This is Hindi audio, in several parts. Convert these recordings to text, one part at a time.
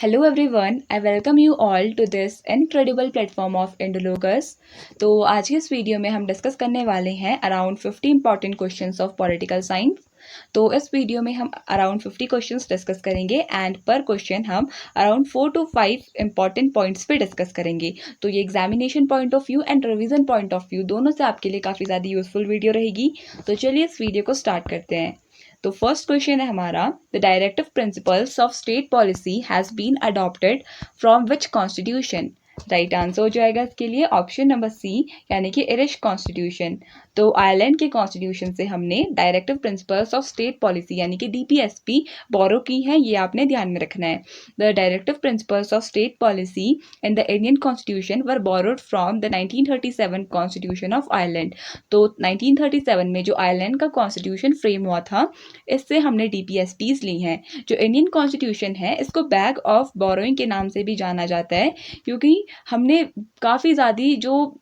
Hello everyone, I welcome you all to this incredible platform of Indologous। तो आज के इस वीडियो में हम डिस्कस करने वाले हैं around 50 important questions of political science. तो इस वीडियो में हम अराउंड 50 क्वेश्चंस डिस्कस करेंगे एंड पर क्वेश्चन हम अराउंड 4 to 5 इंपॉर्टेंट पॉइंट्स पे डिस्कस करेंगे। तो ये examination point of view and revision point of view दोनों से आपके लिए काफ़ी ज़्यादा यूजफुल वीडियो रहेगी। तो चलिए इस वीडियो को स्टार्ट करते हैं। तो फर्स्ट क्वेश्चन है हमारा, the directive principles of state policy has been adopted from which constitution. Right answer हो जाएगा इसके लिए ऑप्शन नंबर सी, यानी कि इरिश कॉन्स्टिट्यूशन। तो आयरलैंड के कॉन्स्टिट्यूशन से हमने directive principles of state policy यानी कि डीपीएसपी बोरो की है, ये आपने ध्यान में रखना है। The directive principles of state policy in the Indian constitution were borrowed from the 1937 constitution of Ireland. तो 1937 में जो आयरलैंड का कॉन्स्टिट्यूशन फ्रेम हुआ था, इससे हमने डीपीएसपीज ली हैं। जो इंडियन कॉन्स्टिट्यूशन है इसको बैग ऑफ बोरोइंग के नाम से भी जाना जाता है, क्योंकि हमने काफ़ी ज़्यादा जो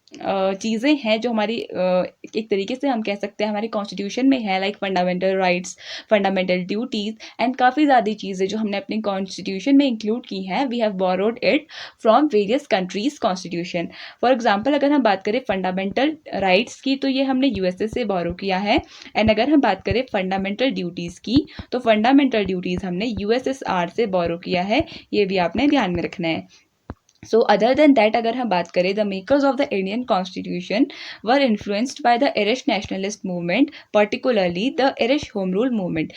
चीज़ें हैं जो हमारी एक तरीके से हम कह सकते हैं हमारे कॉन्स्टिट्यूशन में है, like fundamental rights, fundamental duties and काफ़ी ज़्यादा चीज़ें जो हमने अपने कॉन्स्टिट्यूशन में इंक्लूड की हैं, we have borrowed it from various countries constitution. For example अगर हम बात करें फंडामेंटल राइट्स की, तो ये हमने यूएसए से बोरो किया है। एंड अगर हम बात करें फंडामेंटल ड्यूटीज़ की, तो फंडामेंटल ड्यूटीज़ हमने यूएसएसआर से बोरो किया है, ये भी आपने ध्यान में रखना है। सो अदर देन दैट अगर हम बात करें, the makers of the Indian constitution were influenced by the Irish nationalist movement, particularly the Irish home rule movement.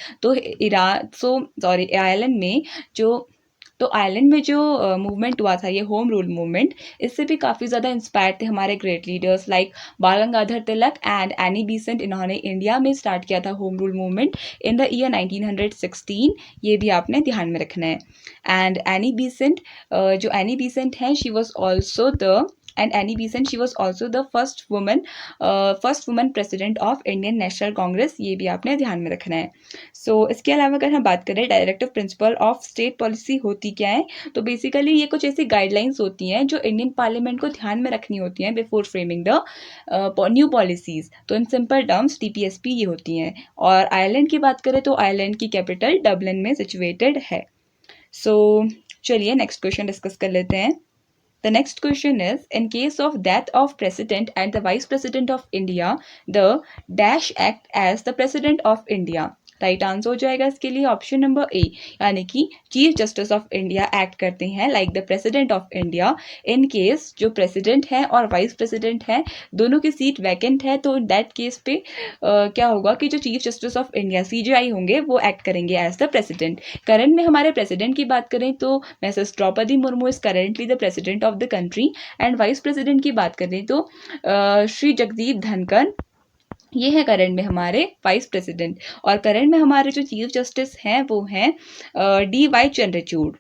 तो आयरलैंड में जो मूवमेंट हुआ था, ये होम रूल मूवमेंट, इससे भी काफ़ी ज़्यादा इंस्पायर्ड थे हमारे ग्रेट लीडर्स लाइक बाल Gangadhar Tilak and Annie Besant. इन्होंने इंडिया में स्टार्ट किया था home rule movement in the year 1916, ये भी आपने ध्यान में रखना है। एंड एनी बेसेंट, जो एनी बेसेंट हैं, she was also the first woman president of Indian national Congress, ये भी आपने ध्यान में रखना है। इसके अलावा अगर हम बात करें directive principle of state policy होती क्या है, तो बेसिकली ये कुछ ऐसी गाइडलाइंस होती हैं जो इंडियन पार्लियामेंट को ध्यान में रखनी होती हैं before framing the new policies. तो इन सिंपल टर्म्स टीपीएसपी ये होती हैं। और आयरलैंड की बात करें तो आयरलैंड की कैपिटल डबलिन में सिचुएटेड है। चलिए नेक्स्ट क्वेश्चन डिस्कस कर लेते हैं। The next question is, in case of death of President and the Vice President of India, the dash act as the President of India। Right answer हो जाएगा इसके लिए ऑप्शन नंबर ए, यानी कि chief justice of India act करते हैं like the president of India in case जो प्रेसिडेंट है और वाइस प्रेसिडेंट है दोनों की सीट वैकेंट है। तो दैट केस पे क्या होगा कि जो chief justice of India CJI होंगे वो एक्ट करेंगे एज द प्रेसिडेंट। करंट में हमारे प्रेसिडेंट की बात करें तो Mrs Droupadi Murmu is currently the president of the country. And vice president की बात करें तो श्री जगदीप धनखड़, ये है करंट में हमारे वाइस प्रेसिडेंट। और करंट में हमारे जो चीफ जस्टिस हैं वो हैं डी वाई चंद्रचूड़।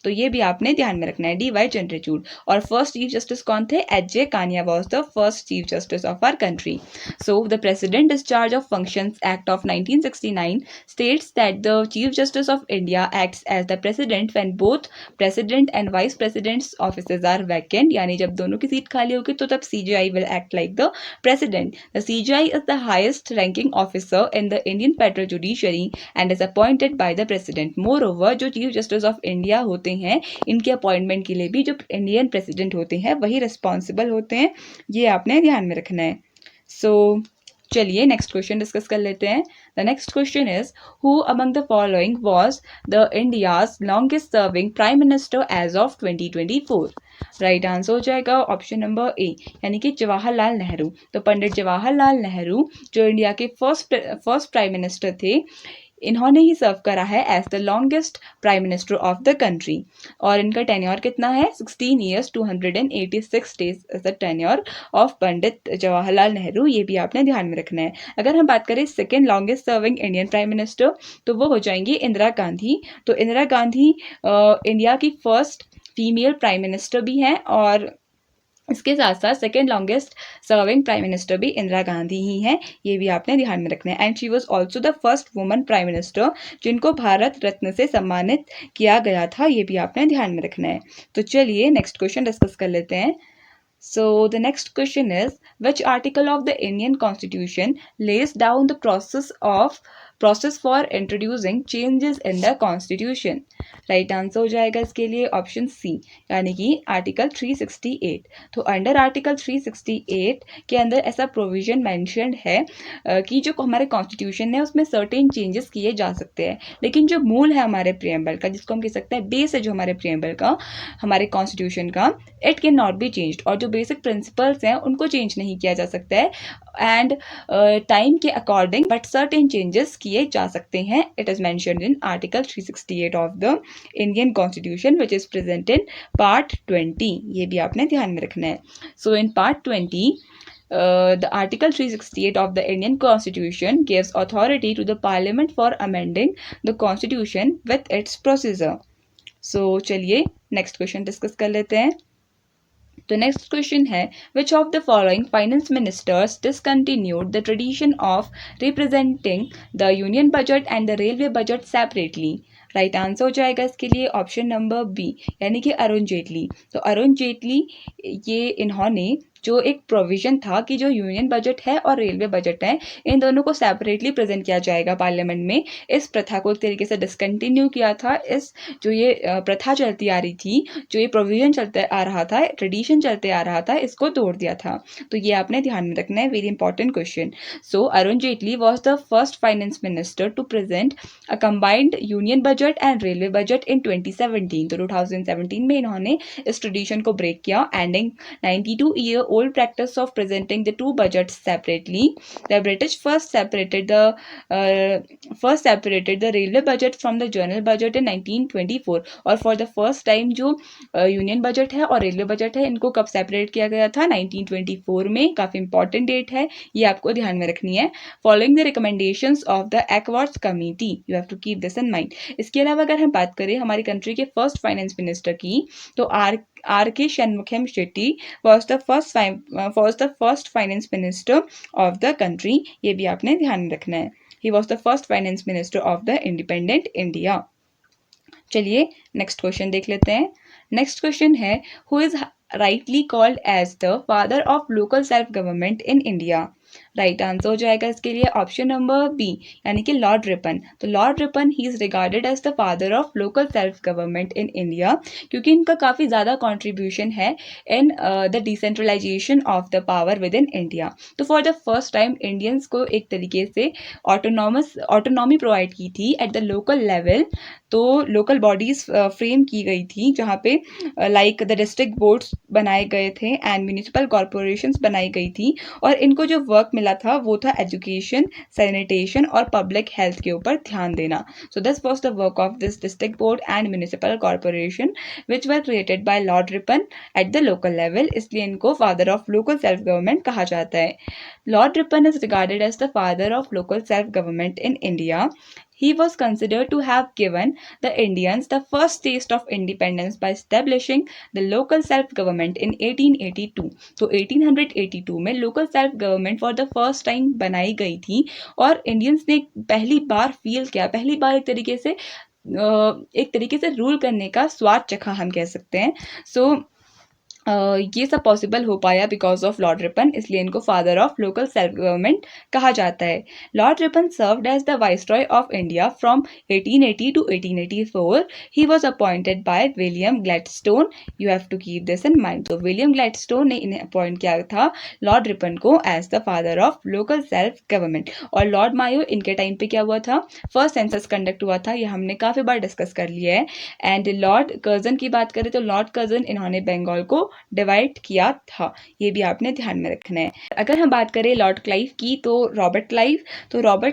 तो ये भी आपने ध्यान में रखना है, डी वाई चंद्रचूड़। और फर्स्ट चीफ जस्टिस कौन थे? H J Kania was the first chief justice of our country. So the president discharge of functions act of 1969 states that the chief justice of India acts as the president when both president and vice president's offices are vacant। यानी जब दोनों की सीट खाली होगी तो तब CJI will act like the president। The CJI is the highest ranking officer in the Indian federal judiciary and is appointed by the president। Moreover, जो chief justice of India होते हैं, इनके अपॉइंटमेंट के लिए भी जो इंडियन प्रेसिडेंट होते हैं वही रिस्पॉन्सिबल होते हैं, ये आपने ध्यान में रखना है। चलिए नेक्स्ट क्वेश्चन डिस्कस कर लेते हैं। The next question is, who among the following was the India's longest serving prime minister as of 2024। Right answer हो जाएगा ऑप्शन नंबर ए, यानी कि जवाहरलाल नेहरू। तो पंडित जवाहरलाल नेहरू जो इंडिया के फर्स्ट प्राइम मिनिस्टर थे, इन्होंने ही सर्व करा है as the longest prime minister of the country. और इनका टेन्योर कितना है? 16 years 286 days is the tenure of Pandit Jawaharlal Nehru, ये भी आपने ध्यान में रखना है। अगर हम बात करें second longest serving Indian prime minister, तो वो हो जाएंगी इंदिरा गांधी। तो इंदिरा गांधी इंडिया की फर्स्ट फीमेल प्राइम मिनिस्टर भी हैं, और इसके साथ साथ second longest serving prime minister भी इंदिरा गांधी ही हैं, ये भी आपने ध्यान में रखना है। And she was also the first woman prime minister जिनको भारत रत्न से सम्मानित किया गया था, ये भी आपने ध्यान में रखना है। तो चलिए नेक्स्ट क्वेश्चन डिस्कस कर लेते हैं। So the next question is, which article of the Indian Constitution lays down the process of process for introducing changes in the constitution. Right answer हो जाएगा इसके लिए ऑप्शन सी, यानी कि आर्टिकल 368। तो अंडर आर्टिकल 368 के अंदर ऐसा प्रोविजन मेंशन्ड है कि जो हमारे कॉन्स्टिट्यूशन है उसमें सर्टेन चेंजेस किए जा सकते हैं, लेकिन जो मूल है हमारे प्रियम्बल का, जिसको हम कह सकते हैं बेस है जो हमारे प्रियम्बल का, हमारे कॉन्स्टिट्यूशन का, it can not be changed. और जो बेसिक प्रिंसिपल्स हैं उनको चेंज नहीं किया जा सकता है एंड टाइम के अकॉर्डिंग बट सर्टेन चेंजेस किए जा सकते हैं। It is mentioned in article 368 of the Indian constitution which is present in part 20। ये भी आपने ध्यान में रखना है। सो in part 20 the Article 368 of the Indian Constitution gives authority to the Parliament for amending the Constitution with its procedure. So चलिए नेक्स्ट क्वेश्चन डिस्कस कर लेते हैं। तो नेक्स्ट क्वेश्चन है, which of the following finance ministers discontinued the tradition of representing the union budget and the railway budget separately. Right answer हो जाएगा इसके लिए ऑप्शन नंबर बी, यानी कि अरुण जेटली। तो अरुण जेटली ये इन्होंने जो एक प्रोविजन था कि जो यूनियन बजट है और रेलवे बजट है इन दोनों को सेपरेटली प्रेजेंट किया जाएगा पार्लियामेंट में, इस प्रथा को एक तरीके से डिसकंटिन्यू किया था। इस जो ये प्रथा चलती आ रही थी, जो ये प्रोविजन चलते आ रहा था, ट्रेडिशन चलते आ रहा था, इसको तोड़ दिया था। तो ये आपने ध्यान में रखना है, very important question. So Arun Jaitley was the first finance minister to present a combined union budget and railway budget in 2017। तो 2017 में इन्होंने इस ट्रेडिशन को ब्रेक किया, ending 92 year old practice of presenting the two budgets separately. The British first separated the railway budget from the general budget in 1924 और for the first time जो यूनियन बजट है और रेलवे बजट है इनको कब सेपरेट किया गया था, 1924 में। काफी इंपॉर्टेंट डेट है, ये आपको ध्यान में रखनी है। Following the recommendations of the Acworth's committee, you have to keep this in mind. इसके अलावा अगर हम बात करें हमारी कंट्री के फर्स्ट फाइनेंस मिनिस्टर की, तो आर के Shanmukham Shetty was the first finance minister of the country। ये भी आपने ध्यान में रखना है। He was the first finance minister of the independent India। चलिए नेक्स्ट क्वेश्चन देख लेते हैं। नेक्स्ट क्वेश्चन है, who is rightly called as the father of local self government in India। Right answer हो जाएगा इसके लिए ऑप्शन नंबर बी, यानी कि लॉर्ड रिपन। तो लॉर्ड रिपन ही is regarded as the father of local self government in India, क्योंकि इनका काफ़ी ज़्यादा कॉन्ट्रीब्यूशन है in the decentralisation of the power within India. तो for the first time Indians को एक तरीके से ऑटोनॉमी प्रोवाइड की थी एट द लोकल लेवल। तो लोकल बॉडीज फ्रेम की गई थी जहाँ पे लाइक द डिस्ट्रिक्ट बोर्ड्स बनाए गए थे एंड म्यूनिसिपल कॉरपोरेशंस बनाई गई थी, और इनको जो वर्क मिला था वो था एजुकेशन, सैनिटेशन और पब्लिक हेल्थ के ऊपर ध्यान देना। So this was the work of this district board and municipal corporation which were created by Lord Ripon at the local level, इसलिए इनको father of local self government कहा जाता है। Lord Ripon is regarded as the father of local self government in India. He was considered to have given the Indians the first taste of independence by establishing the local self-government in 1882। तो 1882 में local self-government for the first time बनाई गई थी, और इंडियंस ने पहली बार फील किया, पहली बार एक तरीके से रूल करने का स्वाद चखा, हम कह सकते हैं। सो ये सब पॉसिबल हो पाया बिकॉज ऑफ लॉर्ड रिपन, इसलिए इनको father of local self government कहा जाता है। Lord Ripon served as the viceroy of India from 1880 to 1884। He was appointed by William Gladstone, you have to keep this in mind. तो विलियम ग्लैडस्टोन ने इन्हें अपॉइंट किया था लॉर्ड रिपन को as the father of local self government. और लॉर्ड मायो इनके टाइम पे क्या हुआ था, फर्स्ट सेंसस कंडक्ट हुआ था, ये हमने काफ़ी बार डिस्कस कर लिया है। एंड लॉर्ड कर्जन की बात करें तो लॉर्ड कर्जन इन्होंने बंगाल को डिवाइड किया था, ये भी आपने ध्यान में रखना है। अगर हम बात करें लॉर्ड क्लाइव की, तो Robert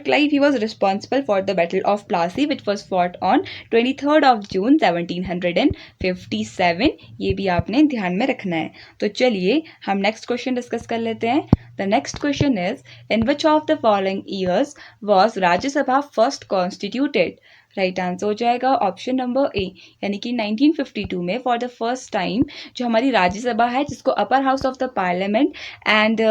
Clive he was responsible for the battle of Plassey which was fought on 23rd of June 1757। ये भी आपने ध्यान में रखना है। तो चलिए हम नेक्स्ट क्वेश्चन डिस्कस कर लेते हैं। The next question is, in which of the following years was Rajya Sabha first constituted. Right answer हो जाएगा ऑप्शन नंबर ए, यानी कि 1952 में फॉर द फर्स्ट टाइम जो हमारी राज्यसभा है, जिसको upper house of the parliament and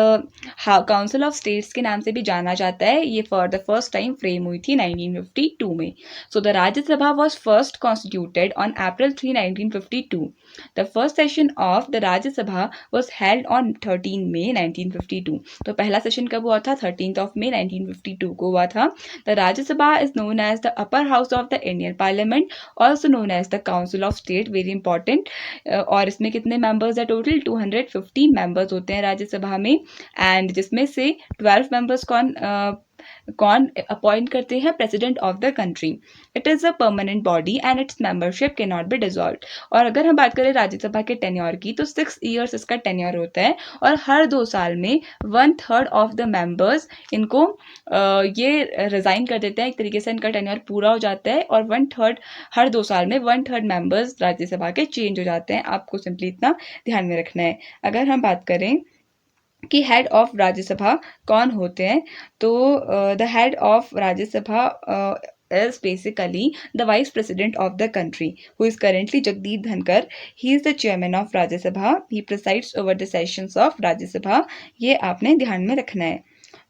council of states के नाम से भी जाना जाता है, ये for the first time frame हुई थी 1952 में. So the Rajya Sabha was first constituted on April 3, 1952. The first session of the Rajya Sabha was held on 13 मई 1952. तो पहला सेशन कब हुआ था? 13 ऑफ मई 1952 को हुआ था. The Rajya Sabha is known as the upper house of the Indian Parliament, also known as the Council of State, very important. और इसमें कितने members है टोटल? 250 members होते हैं राज्यसभा में, एंड जिसमें से 12 members कौन अपॉइंट करते हैं? President of the country. It is a permanent body and it's membership can not be dissolve. और अगर हम बात करें राज्यसभा के टेन्योर की, तो 6 years इसका टेन्योर होता है, और हर 2 साल में 1/3 ऑफ द मेंबर्स इनको ये रिजाइन कर देते हैं. एक तरीके से इनका टेन्योर पूरा हो जाता है, और 1/3 हर 2 साल में 1/3 मेंबर्स राज्यसभा के चेंज हो जाते हैं. आपको सिंपली इतना ध्यान में रखना है. अगर हम बात करें कि हेड ऑफ राज्यसभा कौन होते हैं, तो the head of Rajya Sabha is basically the vice president of the country, who is currently Jagdeep Dhankar. He is the chairman of Rajya Sabha. He presides over the sessions of Rajya Sabha. ये आपने ध्यान में रखना है.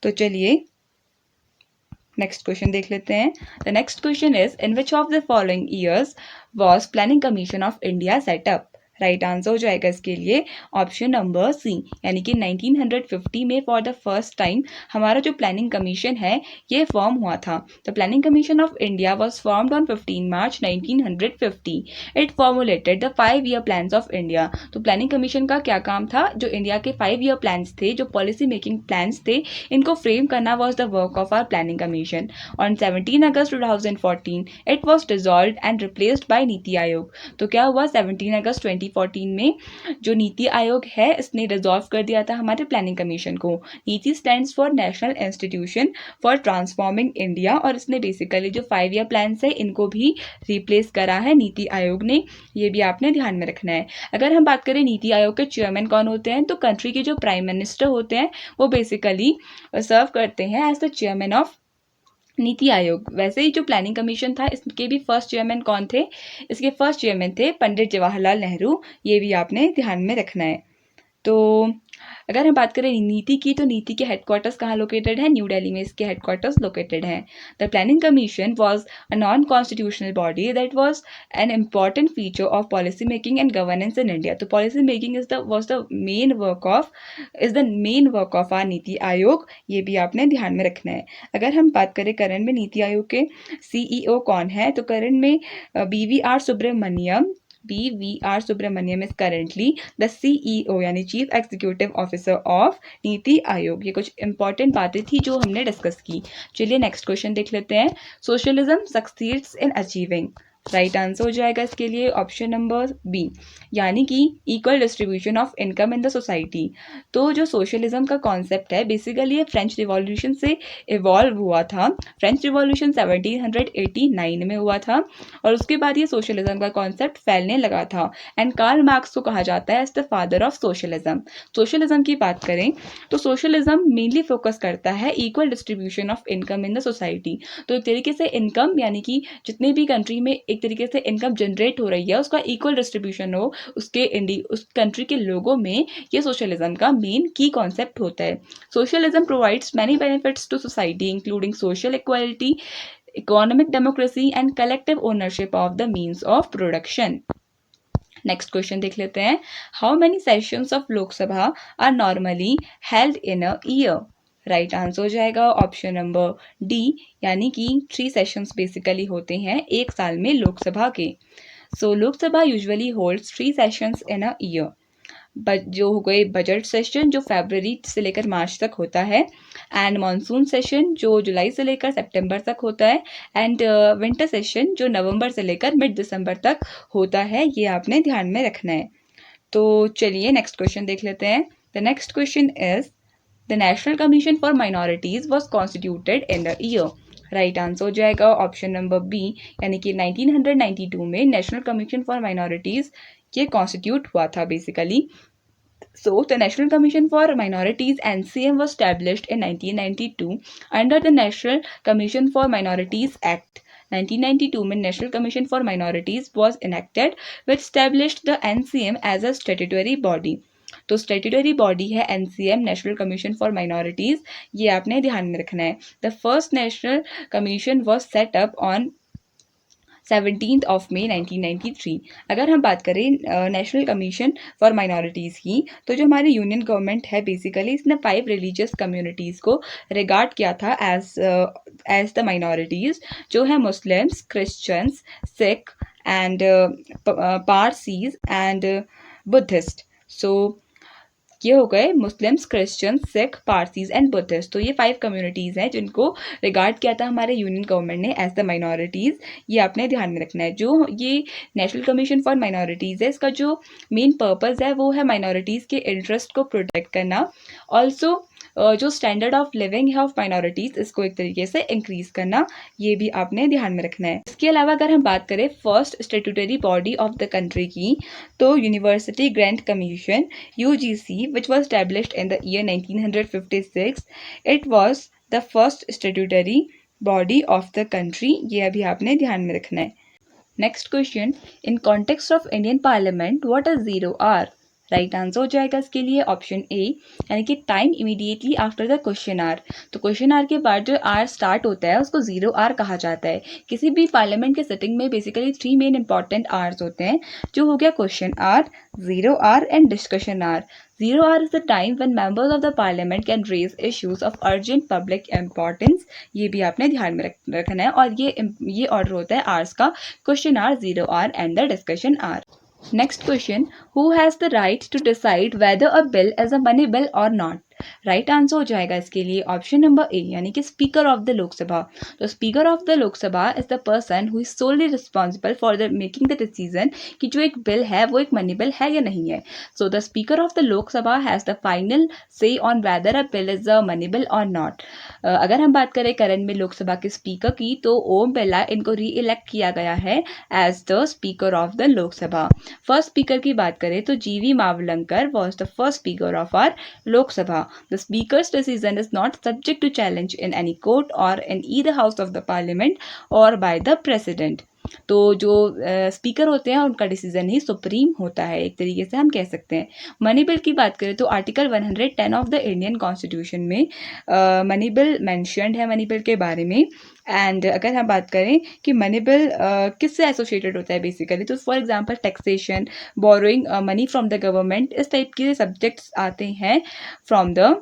तो चलिए नेक्स्ट क्वेश्चन देख लेते हैं. The next question is in which of the following years was planning commission of India setup. Right answer हो जाएगा इसके लिए ऑप्शन नंबर सी, यानी कि 1950 में फॉर द फर्स्ट टाइम हमारा जो प्लानिंग कमीशन है ये फॉर्म हुआ था. The planning commission of India was formed on 15 March 1950. It formulated the 5 year plans of India. तो प्लानिंग कमीशन का क्या काम था? जो इंडिया के 5 year प्लान्स थे, जो पॉलिसी मेकिंग प्लान्स थे, इनको फ्रेम करना was the work of our planning commission. On 17 August 2014 it was dissolved and replaced by NITI Aayog. तो क्या हुआ? 17 अगस्त 2014 में जो नीति आयोग है इसने डिसॉल्व कर दिया था हमारे प्लानिंग कमीशन को. नीति stands for national institution for transforming India, और इसने बेसिकली जो 5 year प्लान्स है इनको भी रिप्लेस करा है नीति आयोग ने. ये भी आपने ध्यान में रखना है. अगर हम बात करें नीति आयोग के चेयरमैन कौन होते हैं, तो कंट्री के जो प्राइम मिनिस्टर होते हैं वो बेसिकली सर्व करते हैं as the chairman of NITI आयोग. वैसे ही जो प्लानिंग कमीशन था इसके भी फर्स्ट चेयरमैन कौन थे? इसके फर्स्ट चेयरमैन थे पंडित जवाहरलाल नेहरू. ये भी आपने ध्यान में रखना है. तो अगर हम बात करें नीति की, तो नीति के हेडक्वार्टर्स कहाँ लोकेटेड है? न्यू दिल्ली में इसके हेडक्वार्टर्स लोकेटेड हैं. The planning commission was a non constitutional body that was an important feature of policy making and governance in India. तो policy making was the main work of our NITI Aayog. ये भी आपने ध्यान में रखना है. अगर हम बात करें करंट में नीति आयोग के CEO कौन है, तो करंट में BVR Subrahmanyam is currently the CEO यानी chief executive officer of NITI Aayog. ये कुछ इंपॉर्टेंट बातें थी जो हमने डिस्कस की. चलिए नेक्स्ट क्वेश्चन देख लेते हैं. Socialism succeeds in achieving. Right answer हो जाएगा इसके लिए ऑप्शन नंबर बी, यानी कि equal distribution of income in the society. तो जो सोशलिज्म का कॉन्सेप्ट है बेसिकली ये फ्रेंच रिवॉल्यूशन से इवॉल्व हुआ था. फ्रेंच रिवॉल्यूशन 1789 में हुआ था, और उसके बाद ये सोशलिज्म का कॉन्सेप्ट फैलने लगा था. एंड कार्ल मार्क्स को कहा जाता है as the father of socialism. Socialism की बात करें तो सोशलिज्म मेनली फोकस करता है equal distribution of income in the society. तो एक तरीके से इनकम, यानी कि जितने भी कंट्री में एक तरीके से इनकम जनरेट हो रही है उसका इक्वल डिस्ट्रीब्यूशन हो उस कंट्री के लोगों में. ये सोशलिज्म का मेन की कॉन्सेप्ट होता है. Socialism provides many benefits to society including social equality, economic democracy and collective ownership of the means of production. Next question देख लेते हैं. How many sessions of Lok Sabha are normally held in a year. Right answer हो जाएगा ऑप्शन नंबर डी, यानी कि 3 सेशंस बेसिकली होते हैं एक साल में लोकसभा के. सो Lok Sabha usually holds 3 sessions in a year. जो हो गए बजट सेशन जो फरवरी से लेकर मार्च तक होता है, एंड मानसून सेशन जो जुलाई से लेकर सितंबर तक होता है, एंड विंटर सेशन जो नवंबर से लेकर मिड दिसंबर तक होता है. ये आपने ध्यान में रखना है. तो चलिए नेक्स्ट क्वेश्चन देख लेते हैं. The next question is the national commission for minorities was constituted in the year. Right answer हो जाएगा ऑप्शन नंबर बी, यानी कि 1992 में नेशनल कमीशन फॉर माइनॉरिटीज ये कॉन्स्टिट्यूट हुआ था basically. So, the National Commission for Minorities (NCM) was established in 1992 under the National Commission for Minorities Act. 1992 में national commission for minorities was enacted which established the NCM as a statutory body. तो स्टैट्यूटरी बॉडी है NCM, national commission for minorities, ये आपने ध्यान में रखना है। The first national commission was set up on 17th of May 1993। अगर हम बात करें नेशनल कमीशन फॉर माइनॉरिटीज़ की, तो जो हमारी यूनियन गवर्नमेंट है बेसिकली इसने 5 रिलीजियस कम्युनिटीज़ को रिगार्ड किया था एज द माइनॉरिटीज़, जो है Muslims, Christians, Sikh and Parsis and Buddhist. So ये हो गए Muslims, Christian, Sikh, Parsis and Buddhist. तो ये 5 कम्युनिटीज़ हैं जिनको रिगार्ड किया था हमारे यूनियन गवर्नमेंट ने एज द माइनॉरिटीज़। ये आपने ध्यान में रखना है। जो ये नेशनल कमीशन फॉर माइनॉरिटीज़ है, इसका जो मेन पर्पज़ है वो है माइनॉरिटीज़ के इंटरेस्ट को प्रोटेक्ट करना, ऑल्सो जो स्टैंडर्ड ऑफ लिविंग है ऑफ माइनॉरिटीज़ इसको एक तरीके से इंक्रीज करना, ये भी आपने ध्यान में रखना है। इसके अलावा अगर हम बात करें first statutory body of the country की, तो university grant commission UGC which was established in the year 1956, it was the first statutory body of the country। ये अभी आपने ध्यान में रखना है। Next question, in context of Indian parliament what is 0R? Right answer हो जाएगा इसके लिए ऑप्शन ए, यानी कि time immediately after the question hour. तो क्वेश्चन आर के बाद जो आर स्टार्ट होता है उसको 0R कहा जाता है। किसी भी पार्लियामेंट के सिटिंग में बेसिकली 3 मेन इंपॉर्टेंट आर्स होते हैं, जो हो गया question hour, 0R and discussion hour. 0R is the time when members of the parliament can raise issues of urgent public importance। ये भी आपने ध्यान में रखना है, और ये ऑर्डर होता है आर्स का, question hour, 0R and the discussion hour. Next question, who has the right to decide whether a bill is a money bill or not? Right answer हो जाएगा इसके लिए ऑप्शन नंबर ए, यानी कि स्पीकर ऑफ द लोकसभा। तो speaker of the Lok Sabha is the person who is solely responsible for the making the decision कि जो एक बिल है वो एक मनी बिल है या नहीं है। So the speaker of the Lok Sabha has the final से on whether a bill is a money bill or not. अगर हम बात करें करंट में लोकसभा के स्पीकर की, तो ओम बिरला इनको री इलेक्ट किया गया है as the speaker of the Lok Sabha. First speaker की बात करें तो GV Mavalankar was the first speaker of our Lok Sabha. The speaker's decision is not subject to challenge in any court or in either house of the parliament or by the president। तो जो स्पीकर होते हैं उनका डिसीजन ही सुप्रीम होता है, एक तरीके से हम कह सकते हैं। मनी बिल की बात करें तो article 110 of the Indian constitution में मनी बिल मैंशनड है मनी बिल के बारे में। एंड अगर हम बात करें कि मनी बिल किससे एसोसिएटेड होता है बेसिकली, तो for example taxation, borrowing money from the government, इस टाइप के सब्जेक्ट्स आते हैं from the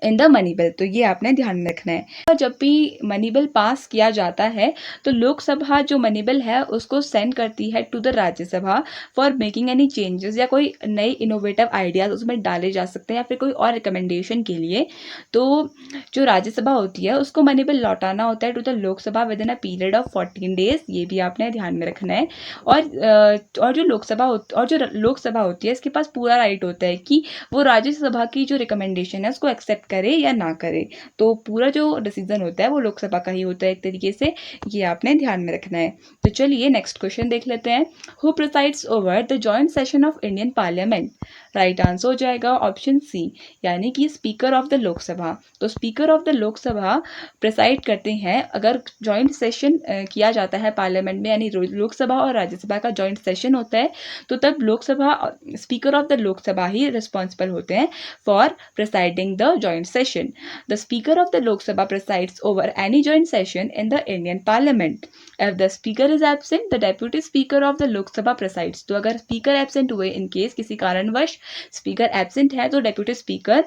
in the money bill. तो ये आपने ध्यान में रखना है। और जब भी मनी बिल पास किया जाता है तो लोकसभा जो मनी बिल है उसको सेंड करती है to the Rajya Sabha for making any changes, या कोई नए इनोवेटिव आइडियाज उसमें डाले जा सकते हैं, या फिर कोई और रिकमेंडेशन के लिए। तो जो राज्यसभा होती है उसको मनी बिल लौटाना होता है to the Lok Sabha within a period of 14 days. ये भी आपने ध्यान में रखना है। और जो लोकसभा होती है इसके पास पूरा राइट होता है कि वो राज्यसभा की जो रिकमेंडेशन है उसको एक्सेप्ट करे या ना करे। तो पूरा जो डिसीजन होता है वो लोकसभा का ही होता है एक तरीके से, ये आपने ध्यान में रखना है। तो चलिए नेक्स्ट क्वेश्चन देख लेते हैं। Who presides over the joint session of Indian parliament? Right answer हो जाएगा ऑप्शन सी, यानी कि स्पीकर ऑफ द लोकसभा। तो speaker of the Lok Sabha preside करते हैं अगर जॉइंट सेशन किया जाता है पार्लियामेंट में, यानी लोकसभा और राज्यसभा का जॉइंट सेशन होता है, तो तब Lok Sabha speaker of the Lok Sabha he responsible होते हैं for presiding the joint session। The Speaker of the Lok Sabha presides over any joint session in the Indian Parliament। If the Speaker is absent, the Deputy Speaker of the Lok Sabha presides। तो अगर Speaker absent हुए, in case किसी कारणवश Speaker absent है, तो Deputy Speaker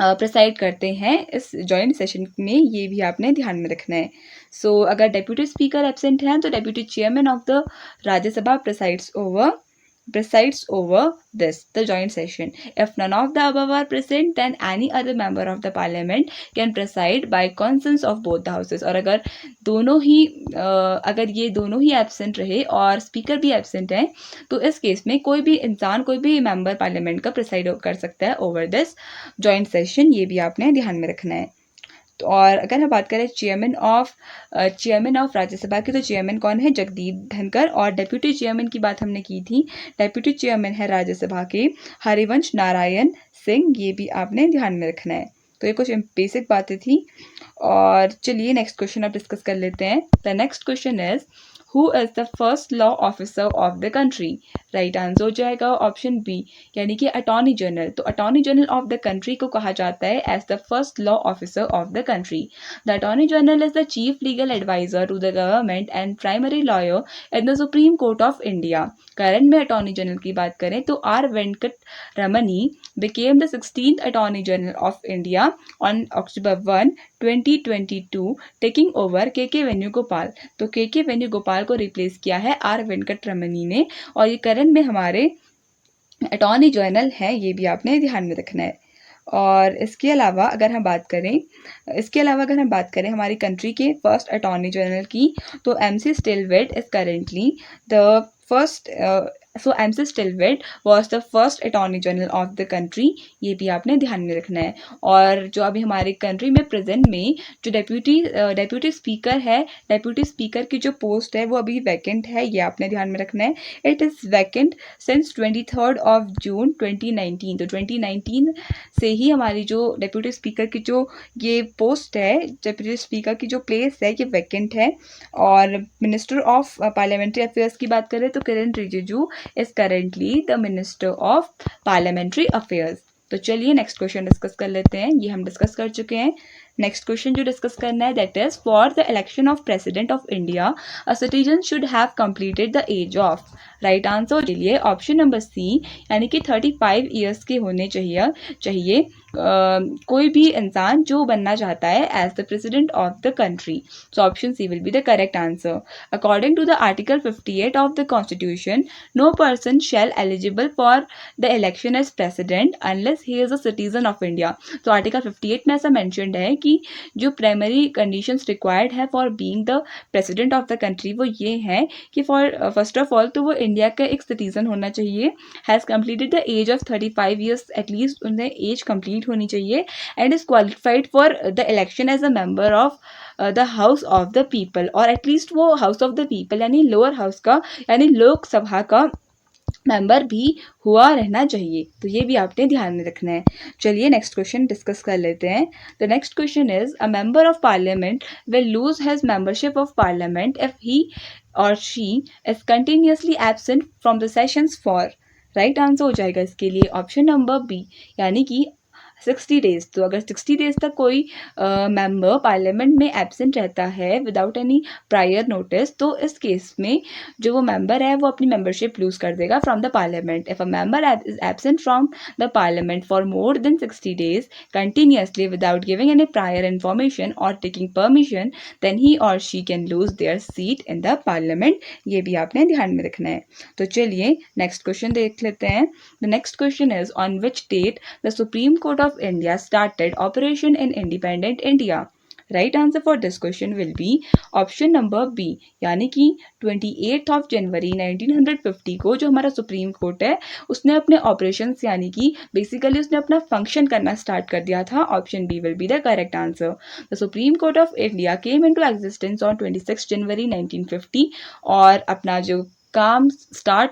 प्रिसाइड करते हैं इस जॉइंट सेशन में। ये भी आपने ध्यान में रखना है। सो अगर डेप्यूटी स्पीकर एब्सेंट हैं तो deputy chairman of the Rajya Sabha presides over this the joint session। If none of the above are present, then any other member of the parliament can preside by consent of both the houses। और अगर ये दोनों ही एब्सेंट रहे और स्पीकर भी एब्सेंट है, तो इस केस में कोई भी मेंबर पार्लियामेंट का प्रिसाइड कर सकता है ओवर दिस जॉइंट सेशन। ये भी आपने ध्यान में रखना है। और अगर हम बात करें चेयरमैन ऑफ राज्यसभा की, तो चेयरमैन कौन है? जगदीप धनखड़। और डेप्यूटी चेयरमैन की बात हमने की थी, डेप्यूटी चेयरमैन है राज्यसभा के हरिवंश नारायण सिंह। ये भी आपने ध्यान में रखना है। तो ये कुछ बेसिक बातें थी। और चलिए नेक्स्ट क्वेश्चन अब डिस्कस कर लेते हैं। The next question is who is the first law officer of the country. Right answer हो जाएगा ऑप्शन बी, यानी कि अटॉर्नी जनरल। तो attorney general of the country को कहा जाता है as the first law officer of the country. The attorney general is the chief legal adviser to the government and primary lawyer in the Supreme Court of India. Current में अटॉर्नी जनरल की बात करें तो R Venkataramani became the 16th Attorney General of India on October 1, 2022, taking over के वेणुगोपाल। तो के वेणुगोपाल को रिप्लेस किया है आर वेंकट रमनी ने, और ये करंट में हमारे अटॉर्नी जनरल हैं, ये भी आपने ध्यान में रखना है। और इसके अलावा अगर हम बात करें हमारी कंट्री के फर्स्ट अटॉर्नी जनरल की, तो MC Stilwell is currently the first MC Stilwell was the first attorney general of the country, ये भी आपने ध्यान में रखना है। और जो अभी हमारे कंट्री में प्रेजेंट में जो डेप्यूटी स्पीकर है, डेप्यूटी स्पीकर की जो पोस्ट है वो अभी वैकेंट है, ये आपने ध्यान में रखना है। इट इज़ वैकेंट सिंस 23 जून 2019। तो 2019 से ही हमारी जो डेप्यूटी स्पीकर की जो ये पोस्ट है, डेप्यूटी स्पीकर की जो प्लेस है, ये वैकेंट है। और मिनिस्टर ऑफ पार्लियामेंट्री अफेयर्स की बात करें तो Kiran Rijiju is currently the minister of parliamentary affairs. तो चलिए नेक्स्ट क्वेश्चन डिस्कस कर लेते हैं, ये हम डिस्कस कर चुके हैं। नेक्स्ट क्वेश्चन जो डिस्कस करना है that is for the election of president of India a citizen should have completed the age of. Right answer के लिए ऑप्शन नंबर सी, यानी कि 35 ईयर्स के होने चाहिए कोई भी इंसान जो बनना चाहता है as the president of the country. So option C will be the correct answer. According to the article 58 of the constitution, no person shall eligible for the election as president unless he is a citizen of India. तो आर्टिकल 58 में ऐसा मैंशनड है कि जो प्राइमरी कंडीशंस रिक्वायर्ड है for being the president of the country वो ये हैं कि फर्स्ट ऑफ ऑल तो वो इंडिया का एक सिटीजन होना चाहिए, has completed the age of 35 years, at least उन्हें एज कंप्लीट होनी चाहिए, and is qualified for the election as a member of the house of the people, और एटलीस्ट वो हाउस ऑफ द पीपल यानी लोअर हाउस का यानी लोकसभा का मेंबर भी हुआ रहना चाहिए। तो ये भी आपने ध्यान में रखना है। चलिए नेक्स्ट क्वेश्चन डिस्कस कर लेते हैं। The next question is a member of parliament will lose his membership of parliament if he और she is continuously absent from the sessions for. Right answer हो जाएगा इसके लिए ऑप्शन नंबर बी, यानी कि 60 डेज। तो अगर 60 डेज तक कोई मेंबर पार्लियामेंट में एब्सेंट रहता है विदाउट एनी प्रायर नोटिस, तो इस केस में जो वो मेंबर है वो अपनी मेंबरशिप लूज कर देगा from the parliament. If a member is absent from the parliament for more than 60 days continuously without giving any prior information और टेकिंग परमिशन, देन ही और she can lose their seat in the parliament. ये भी आपने ध्यान में रखना है। तो चलिए नेक्स्ट क्वेश्चन देख लेते हैं। The next question is on which date the Supreme Court of India started operation in independent India. Right answer for this question will be option number B, यानी कि 28 जनवरी 1950 को जो हमारा सुप्रीम कोर्ट है उसने अपने ऑपरेशंस यानी कि बेसिकली उसने अपना फंक्शन करना स्टार्ट कर दिया था। Option B will be the correct answer. The Supreme Court of India came into existence on 26 January 1950 और अपना जो काम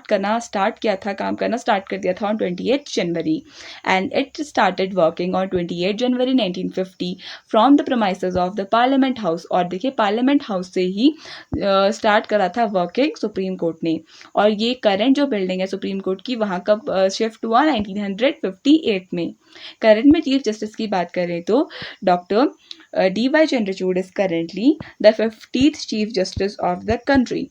करना स्टार्ट कर दिया था on 28 January, and it started working on 28 January 1950 from the premises of the parliament house. और देखिए पार्लियामेंट हाउस से ही स्टार्ट करा था वर्किंग सुप्रीम कोर्ट ने। और ये करंट जो बिल्डिंग है सुप्रीम कोर्ट की वहाँ कब शिफ्ट हुआ 1958 में। करंट में चीफ जस्टिस की बात करें तो doctor D.Y. Chandrachud is currently the 50th chief justice of the country.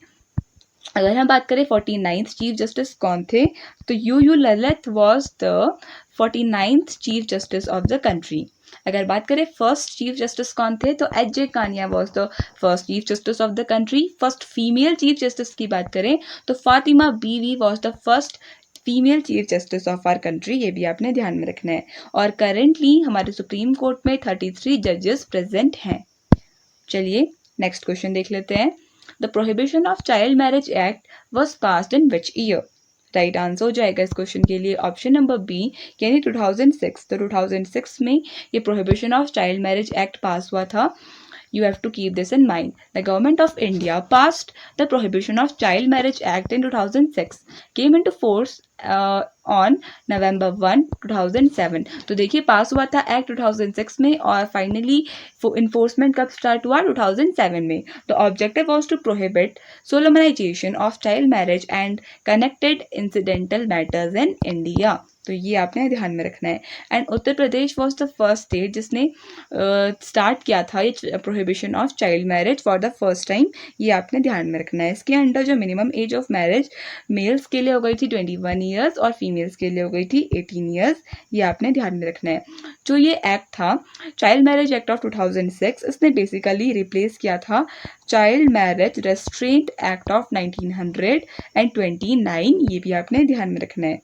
अगर हम बात करें 49th चीफ जस्टिस कौन थे, तो you Lalit was the 49th chief justice of the country. अगर बात करें फर्स्ट चीफ जस्टिस कौन थे, तो H.J. Kania was the first chief justice of the country. First female chief justice की बात करें तो Fatima Beevi was the first female chief justice of our country. ये भी आपने ध्यान में रखना है। और करेंटली हमारे सुप्रीम कोर्ट में 33 जजेस प्रेजेंट हैं। चलिए नेक्स्ट क्वेश्चन देख लेते हैं। The Prohibition of Child Marriage Act was passed in which year? Right answer हो जाएगा इस क्वेश्चन के लिए ऑप्शन नंबर बी, यानी 2006। तो 2006 में ये prohibition of child marriage act पास हुआ था। You have to keep this in mind. The government of India passed the Prohibition of Child Marriage Act in 2006, came into force on November 1, 2007। तो देखिए पास हुआ था एक्ट 2006 में और फाइनली इन्फोर्समेंट कब स्टार्ट हुआ? 2007 में। तो objective was to prohibit solemnisation of child marriage and connected incidental matters in India. तो ये आपने ध्यान में रखना है। And Uttar Pradesh was the first state जिसने स्टार्ट किया था ये prohibition of child marriage for the first time. ये आपने ध्यान में रखना है। इसके अंडर जो minimum age of marriage males के लिए हो गई थी 21 ईयर्स और फीमेल्स के लिए हो गई थी 18 ईयर्स। ये आपने ध्यान में रखना है। जो ये एक्ट था चाइल्ड मैरिज एक्ट ऑफ 2006, इसने बेसिकली रिप्लेस किया था child marriage restaurant act of 1929। ये भी आपने ध्यान में रखना है।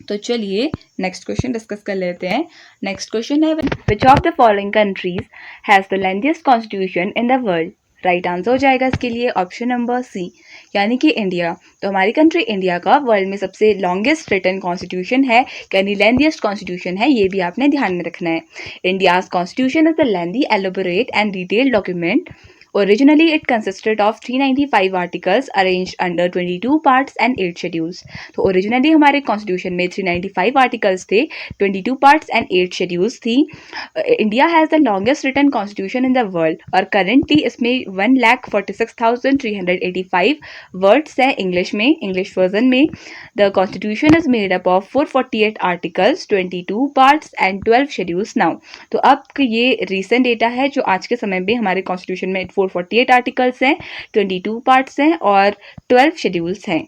तो चलिए नेक्स्ट क्वेश्चन डिस्कस कर लेते हैं। नेक्स्ट क्वेश्चन है which of the following countries has the lengthiest constitution in the world? Right answer हो जाएगा इसके लिए ऑप्शन नंबर सी, यानी कि इंडिया। तो हमारी कंट्री इंडिया का वर्ल्ड में सबसे लॉन्गेस्ट रिटन कॉन्स्टिट्यूशन है, यानी लेंथीएस्ट कॉन्स्टिट्यूशन है। ये भी आपने ध्यान में रखना है। India's constitution is the lengthy, elaborate and detailed document. Originally, it consisted of 395 articles arranged under 22 parts and 8 schedules. तो ओरिजिनली हमारे कॉन्स्टिट्यूशन में 395 आर्टिकल्स थे, 22 पार्ट्स एंड 8 शेड्यूल्स थी। India has the longest written constitution in the world और करेंटली इसमें 1,46,385 वर्ड्स हैं इंग्लिश में, इंग्लिश वर्जन में। The constitution is made up of 448 articles, 22 parts and 12 schedules now. तो अब ये रिसेंट डेटा है जो आज के समय में हमारे कॉन्स्टिट्यूशन में 448 आर्टिकल्स हैं, 22 पार्ट्स हैं और 12 शेड्यूल्स हैं।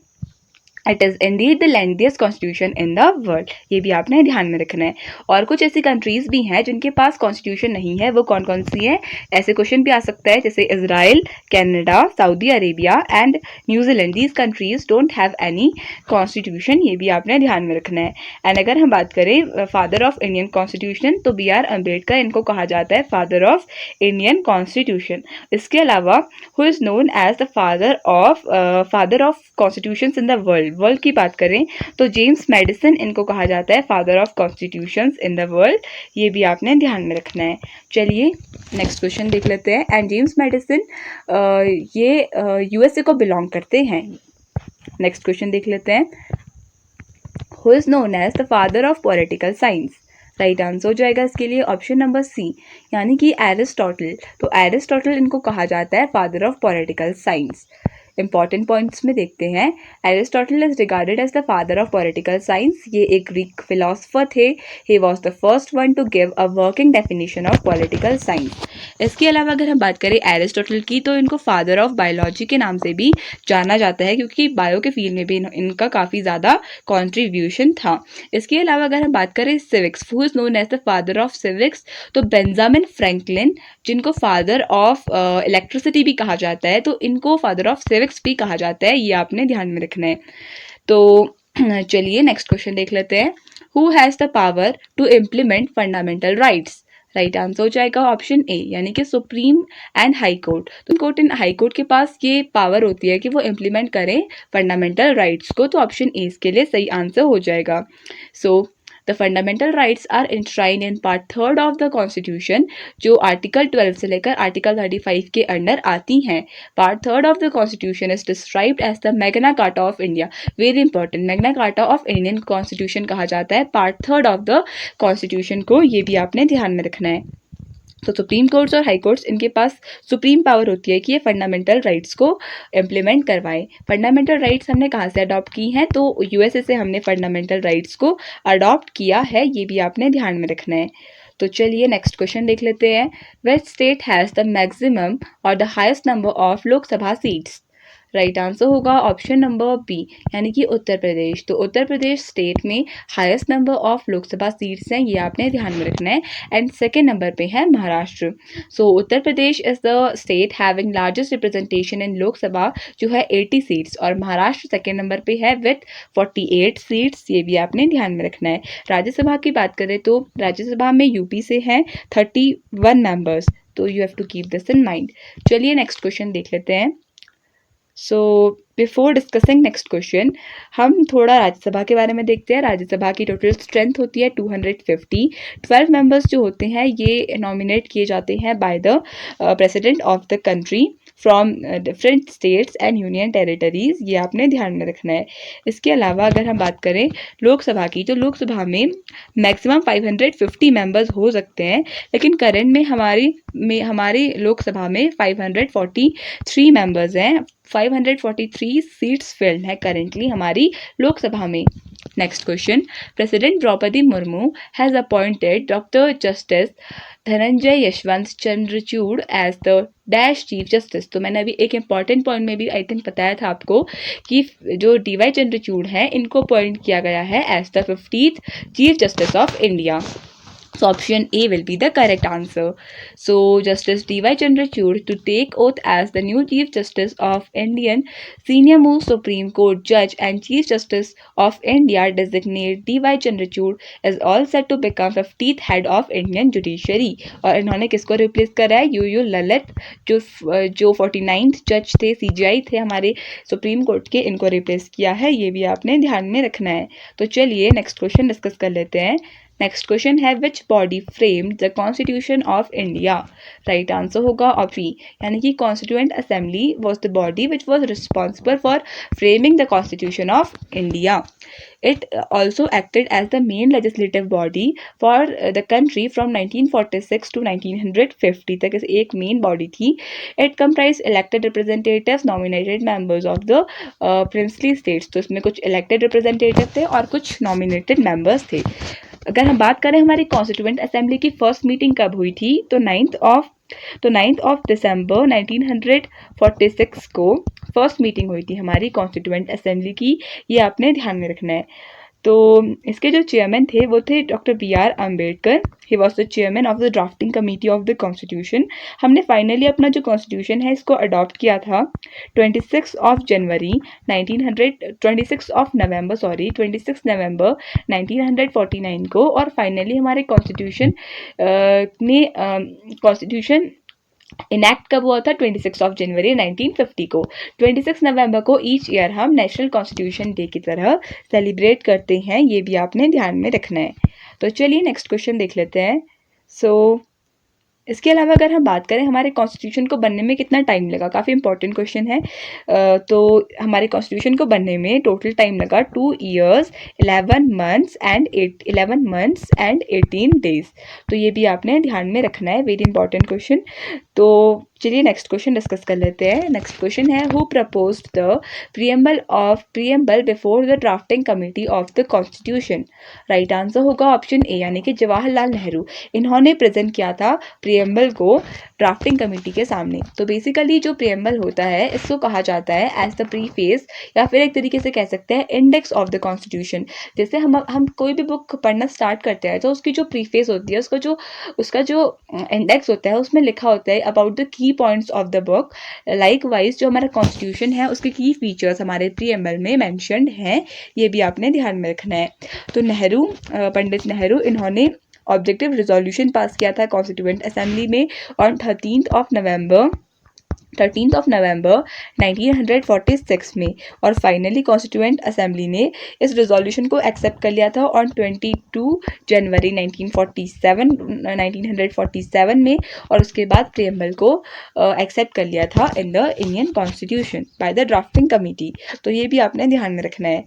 It is Indeed the lengthiest constitution in the world. ये भी आपने ध्यान में रखना है। और कुछ ऐसी कंट्रीज भी हैं जिनके पास कॉन्स्टिट्यूशन नहीं है, वो कौन कौन सी हैं? ऐसे क्वेश्चन भी आ सकता है जैसे Israel, Canada, Saudi Arabia and New Zealand. These countries don't have any constitution. ये भी आपने ध्यान में रखना है। एंड अगर हम बात करें फादर ऑफ इंडियन कॉन्स्टिट्यूशन, तो BR अम्बेडकर, इनको कहा जाता है फादर ऑफ इंडियन कॉन्स्टिट्यूशन। इसके अलावा who is known as the father of constitutions in the world की बात करें तो जेम्स मैडिसन, इनको कहा जाता है father of constitutions in the world. ये भी आपने ध्यान में रखना है। चलिए नेक्स्ट क्वेश्चन देख लेते हैं। एंड जेम्स मैडिसन ये USA को बिलोंग करते हैं। नेक्स्ट क्वेश्चन देख लेते हैं। Who is known as the father of political science? Right answer हो जाएगा इसके लिए ऑप्शन नंबर सी, यानी कि एरिस्टोटल। तो एरिस्टोटल इनको कहा जाता है father of political science. Important points में देखते हैं। Aristotle is regarded as the father of political science. ये एक ग्रीक फिलोसफर थे। He was the first one to give a working definition of political science. इसके अलावा अगर हम बात करें एरिस्टोटल की, तो इनको फादर ऑफ बायोलॉजी के नाम से भी जाना जाता है, क्योंकि बायो के फील्ड में भी इनका काफ़ी ज़्यादा कॉन्ट्रीब्यूशन था। इसके अलावा अगर हम बात करें civics, who is known as the father of civics, तो बेंजामिन फ्रैंकलिन, जिनको फादर ऑफ इलेक्ट्रिसिटी भी कहा जाता है, तो इनको फादर ऑफ सिविक्स भी कहा जाता है। ये आपने ध्यान में रखना है। तो चलिए नेक्स्ट क्वेश्चन देख लेते हैं। Who has the power to implement fundamental rights? Right answer हो जाएगा ऑप्शन ए, यानी कि सुप्रीम एंड हाई कोर्ट। तो कोर्ट एंड हाई कोर्ट के पास ये पावर होती है कि वो इम्प्लीमेंट करें फंडामेंटल राइट्स को। तो ऑप्शन ए इसके लिए सही आंसर हो जाएगा। So the fundamental rights are enshrined in part 3 of the constitution, जो आर्टिकल 12 से लेकर आर्टिकल 35 के अंडर आती हैं। Part 3 of the constitution is described as the Magna Carta of India. Very important, Magna Carta of Indian constitution कहा जाता है पार्ट 3 ऑफ द कॉन्स्टिट्यूशन को। ये भी आपने ध्यान में रखना है। तो सुप्रीम कोर्ट्स और हाई कोर्ट्स, इनके पास सुप्रीम पावर होती है कि ये फंडामेंटल राइट्स को इम्प्लीमेंट करवाएं। फंडामेंटल राइट्स हमने कहाँ से अडॉप्ट की हैं? तो USA से हमने फंडामेंटल राइट्स को अडॉप्ट किया है। ये भी आपने ध्यान में रखना है। तो चलिए नेक्स्ट क्वेश्चन देख लेते हैं। Which state has the maximum or the highest number of Lok Sabha seats? Right answer होगा ऑप्शन नंबर बी, यानी कि उत्तर प्रदेश। तो उत्तर प्रदेश स्टेट में highest number of Lok Sabha seats हैं, ये आपने ध्यान में रखना है। एंड सेकेंड नंबर पे है Maharashtra. So Uttar Pradesh is the state having largest representation in Lok Sabha, जो है 80 सीट्स, और महाराष्ट्र सेकेंड नंबर पे है विथ 48 सीट्स। ये भी आपने ध्यान में रखना है। राज्यसभा की बात करें तो राज्यसभा में यूपी से हैं 31 मेंबर्स। तो you have to keep this in mind. चलिए नेक्स्ट क्वेश्चन देख लेते हैं। So before discussing next question, हम थोड़ा राज्यसभा के बारे में देखते हैं। राज्यसभा की टोटल स्ट्रेंथ होती है 250। 12 मेंबर्स जो होते हैं ये नॉमिनेट किए जाते हैं by the president of the country. From different states and union territories, ये आपने ध्यान में रखना है। इसके अलावा अगर हम बात करें लोकसभा की, तो लोकसभा में मैक्सिमम 550 मेंबर्स हो सकते हैं, लेकिन करंट में हमारी लोकसभा में 543 मेंबर्स हैं। 543 सीट्स फिल्ड हैं करेंटली हमारी लोकसभा में। Next question, president Draupadi Murmu has appointed doctor justice Dhananjaya Yeshwant Chandrachud as the dash chief justice. तो मैंने अभी एक इंपॉर्टेंट पॉइंट में भी आई थिंक बताया था आपको कि जो डी वाई चंद्रचूड़ हैं इनको अपॉइंट किया गया है as the 50th chief justice of India. So option A will be the correct answer. So Justice D.Y. Chandrachud to take oath as the new Chief Justice of Indian Senior Most Supreme Court Judge and Chief Justice of India designate D.Y. Chandrachud is all set to become 50th head of Indian Judiciary. और इन्होंने किसको रिप्लेस करा है? यू ललित जो 49th जज थे, CJI थे हमारे सुप्रीम कोर्ट के, इनको रिप्लेस किया है। ये भी आपने ध्यान में रखना है। तो चलिए नेक्स्ट क्वेश्चन डिस्कस कर लेते हैं। नेक्स्ट क्वेश्चन है which body framed the constitution of India. Right answer होगा ऑप्शन, यानी कि constituent assembly was the body which was responsible for framing the constitution of India. It also acted as the main legislative body for the country from 1946 to 1950 तक इस एक मेन बॉडी थी. It comprised elected representatives, nominated members of the princely states. तो इसमें कुछ elected representative थे और कुछ nominated members थे. अगर हम बात करें हमारी कॉन्स्टिट्यूएंट असेंबली की फर्स्ट मीटिंग कब हुई थी, तो 9th ऑफ दिसंबर 1946 को फर्स्ट मीटिंग हुई थी हमारी कॉन्स्टिट्यूएंट असेंबली की। ये आपने ध्यान में रखना है। तो इसके जो चेयरमैन थे वो थे doctor B.R. Ambedkar. He was the chairman of the drafting committee of the constitution. हमने फाइनली अपना जो कॉन्स्टिट्यूशन है इसको अडॉप्ट किया था 26 नवंबर 1949 को, और फाइनली हमारे कॉन्स्टिट्यूशन इनैक्ट कब हुआ था? 26 जनवरी 1950 को. 26 नवंबर को ईच ईयर हम नेशनल कॉन्स्टिट्यूशन डे की तरह सेलिब्रेट करते हैं. ये भी आपने ध्यान में रखना है. तो चलिए नेक्स्ट क्वेश्चन देख लेते हैं. इसके अलावा अगर हम बात करें हमारे कॉन्स्टिट्यूशन को बनने में कितना टाइम लगा, काफ़ी इंपॉर्टेंट क्वेश्चन है. तो हमारे कॉन्स्टिट्यूशन को बनने में टोटल टाइम लगा 2 years 11 months and 18 days. तो ये भी आपने ध्यान में रखना है, वेरी इंपॉर्टेंट क्वेश्चन. तो चलिए नेक्स्ट क्वेश्चन डिस्कस कर लेते हैं. नेक्स्ट क्वेश्चन है who proposed the preamble before the drafting committee of the constitution. Right answer होगा ऑप्शन ए, यानी कि जवाहरलाल नेहरू. इन्होंने प्रेजेंट किया था प्रियम्बल को ड्राफ्टिंग कमेटी के सामने. तो बेसिकली जो प्रियम्बल होता है इसको कहा जाता है एज द प्रीफेस, या फिर एक तरीके से कह सकते हैं इंडेक्स ऑफ द कॉन्स्टिट्यूशन. जैसे हम कोई भी बुक पढ़ना स्टार्ट करते हैं तो उसकी जो प्रीफेस होती है, उसका जो इंडेक्स होता है उसमें लिखा होता है about the key points of the book. Like wise जो हमारा कॉन्स्टिट्यूशन है उसके की फीचर्स हमारे प्रीएम्बल में मेंशन्ड हैं. ये भी आपने ध्यान में रखना है. तो पंडित नेहरू इन्होंने ऑब्जेक्टिव रिजोल्यूशन पास किया था कॉन्स्टिट्यूएंट असेंबली में ऑन 13th of November 1946 में, और फाइनली कॉन्स्टिट्यूएंट असेंबली ने इस रिजोल्यूशन को एक्सेप्ट कर लिया था ऑन 22 जनवरी 1947 में, और उसके बाद प्रियम्बल को एक्सेप्ट कर लिया था इन the Indian constitution by the drafting committee. तो ये भी आपने ध्यान में रखना है.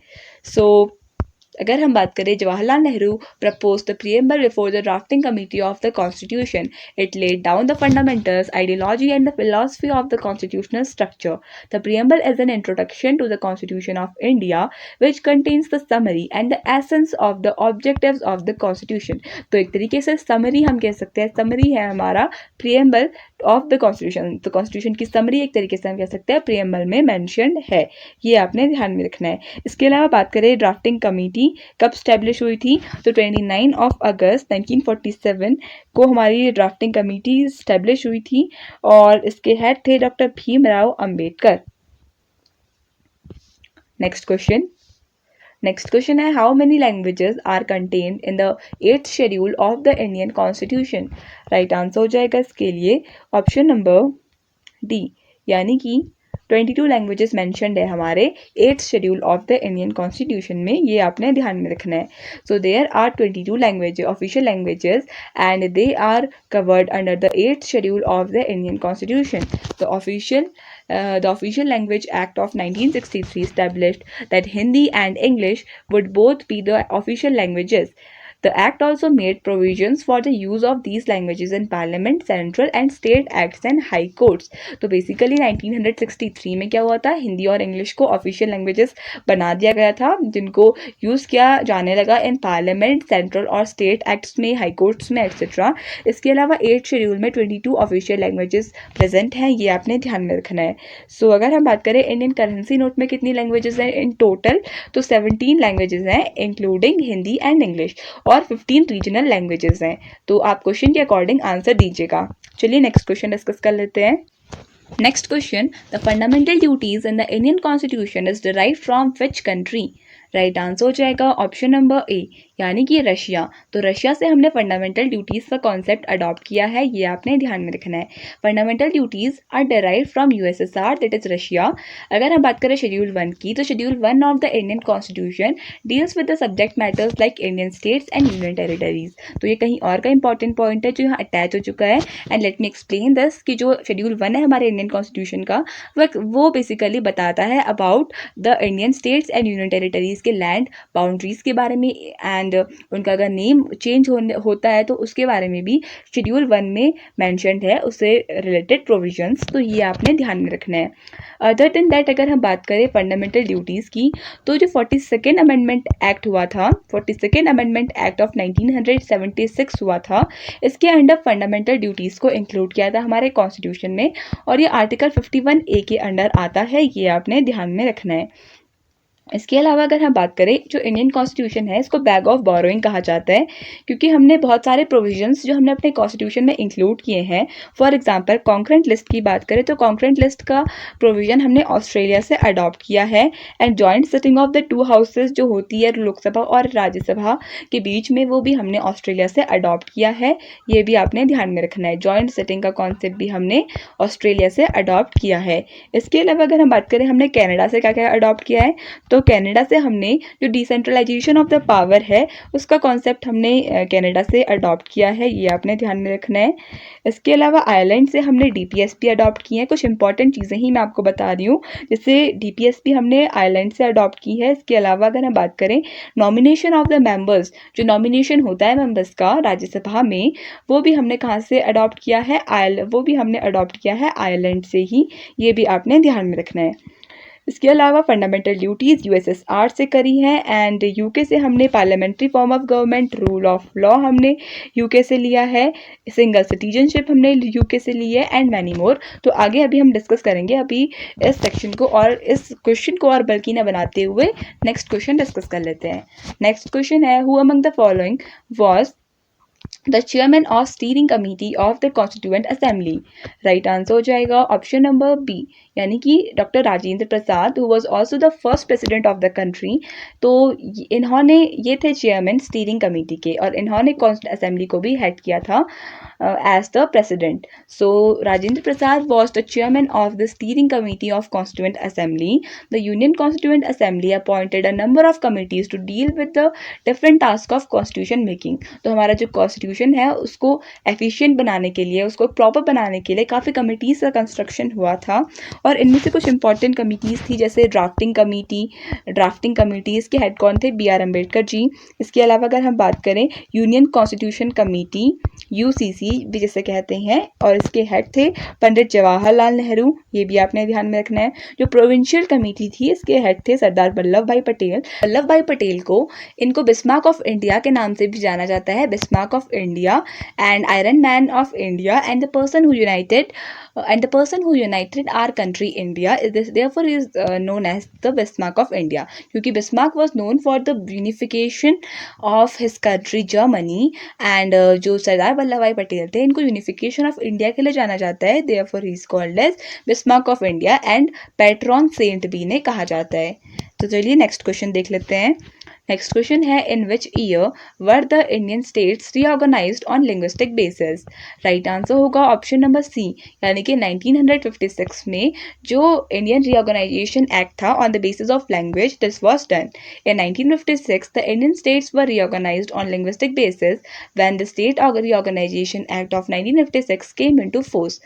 अगर हम बात करें Jawaharlal Nehru propose the preamble before the drafting committee of the constitution. It laid down the fundamentals, ideology and the philosophy of the constitutional structure. The preamble is an introduction to the constitution of India which contains the summary and the essence of the objectives of the constitution. तो एक तरीके से समरी हम कह सकते हैं, समरी है हमारा प्रियम्बल ऑफ द कॉन्स्टिट्यूशन. तो कॉन्स्टिट्यूशन की समरी एक तरीके से हम कह सकते हैं प्रियम्बल में मेंशन्ड है. ये आपने ध्यान में रखना है. इसके अलावा बात करें ड्राफ्टिंग कमेटी कब स्टैब्लिश हुई थी, तो 29 अगस्त 1947 को हमारी ड्राफ्टिंग कमेटी स्टैब्लिश हुई थी, और इसके हेड थे doctor Bhimrao Ambedkar. Next question है how many languages are contained in the 8th schedule of the Indian constitution. Right answer हो जाएगा इसके लिए ऑप्शन नंबर डी, यानी कि 22 लैंग्वेजेस मेंशनड है हमारे 8th schedule of the Indian constitution में, ये आपने ध्यान में रखना है। So there are 22 languages, official languages, and they are covered under the 8th schedule of the Indian Constitution. The Official Language Act of 1963 established that Hindi and English would both be the official languages. The act also made provisions for the use of these languages in Parliament, Central and State Acts and High Courts. तो बेसिकली 1963 में क्या हुआ था, हिंदी और इंग्लिश को ऑफिशियल लैंग्वेजेस बना दिया गया था, जिनको यूज़ किया जाने लगा इन पार्लियामेंट, सेंट्रल और स्टेट एक्ट्स में, हाई कोर्ट्स में, एक्सेट्रा। इसके अलावा 8th शेड्यूल में 22 ऑफिशियल लैंग्वेजेस प्रेजेंट हैं, ये आपने ध्यान में रखना है। सो अगर हम बात करें इंडियन करेंसी नोट में कितनी लैंग्वेजेस हैं इन टोटल, तो 17 लैंग्वेजेस हैं इंक्लूडिंग हिंदी एंड इंग्लिश, और 15 रीजनल लैंग्वेजेस हैं। तो आप क्वेश्चन के अकॉर्डिंग आंसर दीजिएगा। चलिए नेक्स्ट क्वेश्चन डिस्कस कर लेते हैं। Next question, the fundamental duties in the Indian constitution is derived from which country? Right answer हो जाएगा ऑप्शन नंबर ए, यानी कि रशिया। तो रशिया से हमने फंडामेंटल ड्यूटीज़ का कॉन्सेप्ट अडॉप्ट किया है, ये आपने ध्यान में रखना है। Fundamental duties are derived from USSR, that is Russia. अगर हम बात करें शेड्यूल 1 की, तो schedule 1 of the Indian constitution deals with the subject matters like Indian states and union territories. तो ये कहीं और का इंपॉर्टेंट पॉइंट है जो यहाँ अटैच हो चुका है। And let me explain this कि जो शेड्यूल 1 है हमारे इंडियन कॉन्स्टिट्यूशन का, वो बेसिकली बताता है about the Indian states and union territories के लैंड बाउंड्रीज के बारे में, एंड उनका अगर नेम चेंज होता है तो उसके बारे में भी शेड्यूल 1 में मेंशन्ड है, उससे रिलेटेड प्रोविजंस। तो ये आपने ध्यान में रखना है। अदर देन दैट अगर हम बात करें फंडामेंटल ड्यूटीज़ की, तो जो 42nd अमेंडमेंट एक्ट हुआ था, 42nd अमेंडमेंट एक्ट ऑफ 1976 हुआ था, इसके अंडर फंडामेंटल ड्यूटीज़ को इंक्लूड किया था हमारे कॉन्स्टिट्यूशन में, और ये आर्टिकल 51A के अंडर आता है, ये आपने ध्यान में रखना है। इसके अलावा अगर हम बात करें, जो इंडियन कॉन्स्टिट्यूशन है इसको बैग ऑफ बोरोइंग कहा जाता है, क्योंकि हमने बहुत सारे प्रोविजंस जो हमने अपने कॉन्स्टिट्यूशन में इंक्लूड किए हैं। फॉर एग्जांपल कॉन्करेंट लिस्ट की बात करें तो कॉन्करेंट लिस्ट का प्रोविजन हमने ऑस्ट्रेलिया से अडॉप्ट किया है। And joint sitting of the 2 houses जो होती है लोकसभा और राज्यसभा के बीच में, वो भी हमने ऑस्ट्रेलिया से अडॉप्ट किया है, ये भी आपने ध्यान में रखना है। जॉइंट सिटिंग का कॉन्सेप्ट भी हमने ऑस्ट्रेलिया से अडॉप्ट किया है। इसके अलावा अगर हम बात करें हमने कैनेडा से क्या क्या अडॉप्ट किया है, तो कनाडा से हमने जो डिसेंट्रलाइजेशन ऑफ द पावर है उसका कॉन्सेप्ट हमने कनाडा से अडॉप्ट किया है, ये आपने ध्यान में रखना है। इसके अलावा आयरलैंड से हमने डीपीएसपी अडॉप्ट की है। कुछ इंपॉर्टेंट चीज़ें ही मैं आपको बता रही हूँ, जैसे डीपीएसपी हमने आयरलैंड से अडॉप्ट की है। इसके अलावा अगर हम बात करें नॉमिनेशन ऑफ द मेंबर्स, जो नॉमिनेशन होता है मेंबर्स का राज्यसभा में, वो भी हमने कहाँ से अडॉप्ट किया है, वो भी हमने अडॉप्ट किया है आयरलैंड से ही, ये भी आपने ध्यान में रखना है। इसके अलावा फंडामेंटल ड्यूटीज़ यूएसएसआर से करी हैं, एंड यूके से हमने parliamentary form of government, rule of law हमने यूके से लिया है, सिंगल सिटीजनशिप हमने यूके से ली है, एंड मैनी मोर। तो आगे अभी हम डिस्कस करेंगे अभी इस सेक्शन को, और इस क्वेश्चन को और बल्कि न बनाते हुए नेक्स्ट क्वेश्चन डिस्कस कर लेते हैं। नेक्स्ट क्वेश्चन है, who among the following was the chairman of steering committee of the constituent assembly? Right answer हो जाएगा ऑप्शन नंबर बी, यानी कि doctor Rajendra Prasad, who was also the first president of the country. तो इन्होंने, ये थे चेयरमैन स्टीयरिंग कमेटी के, और इन्होंने कॉन्स्टिट्यूएंट असेंबली को भी हेड किया था as the president. So Rajendra Prasad was the chairman of the steering committee of Constituent Assembly. The Union Constituent Assembly appointed a number of committees to deal with the different tasks of constitution making. तो हमारा जो constitution है उसको efficient बनाने के लिए, उसको proper बनाने के लिए काफ़ी committees का construction हुआ था, और इनमें से कुछ important committees थी, जैसे drafting committee इसके head कौन थे, बी आर अम्बेडकर जी। इसके अलावा अगर हम बात करें यूनियन कॉन्स्टिट्यूशन कमेटी, यूसीसी भी जिसे कहते हैं, और इसके हेड थे पंडित जवाहरलाल नेहरू, ये भी आपने ध्यान में रखना है। जो प्रोविंशियल कमेटी थी इसके हेड थे सरदार वल्लभ भाई पटेल। वल्लभ भाई पटेल को, इनको बिस्मार्क ऑफ इंडिया के नाम से भी जाना जाता है, Bismarck of India and iron man of India, and the person who united our country India is therefore is known as the Bismarck of India, क्योंकि Bismarck was known for the unification of his country Germany, and जो सरदार वल्लभ भाई पटेल थे इनको यूनिफिकेशन ऑफ इंडिया के लिए जाना जाता है, therefore he is called as Bismarck of India, and patron saint भी ने कहा जाता है। तो चलिए नेक्स्ट क्वेश्चन देख लेते हैं। नेक्स्ट क्वेश्चन है, in which year were the Indian states reorganised on linguistic basis. Right answer होगा ऑप्शन नंबर सी, यानी कि 1956 में जो इंडियन रीऑर्गेनाइजेशन एक्ट था on the basis of language, this was done. In 1956 the Indian states were reorganised on linguistic basis when the state reorganisation act of 1956 came into force.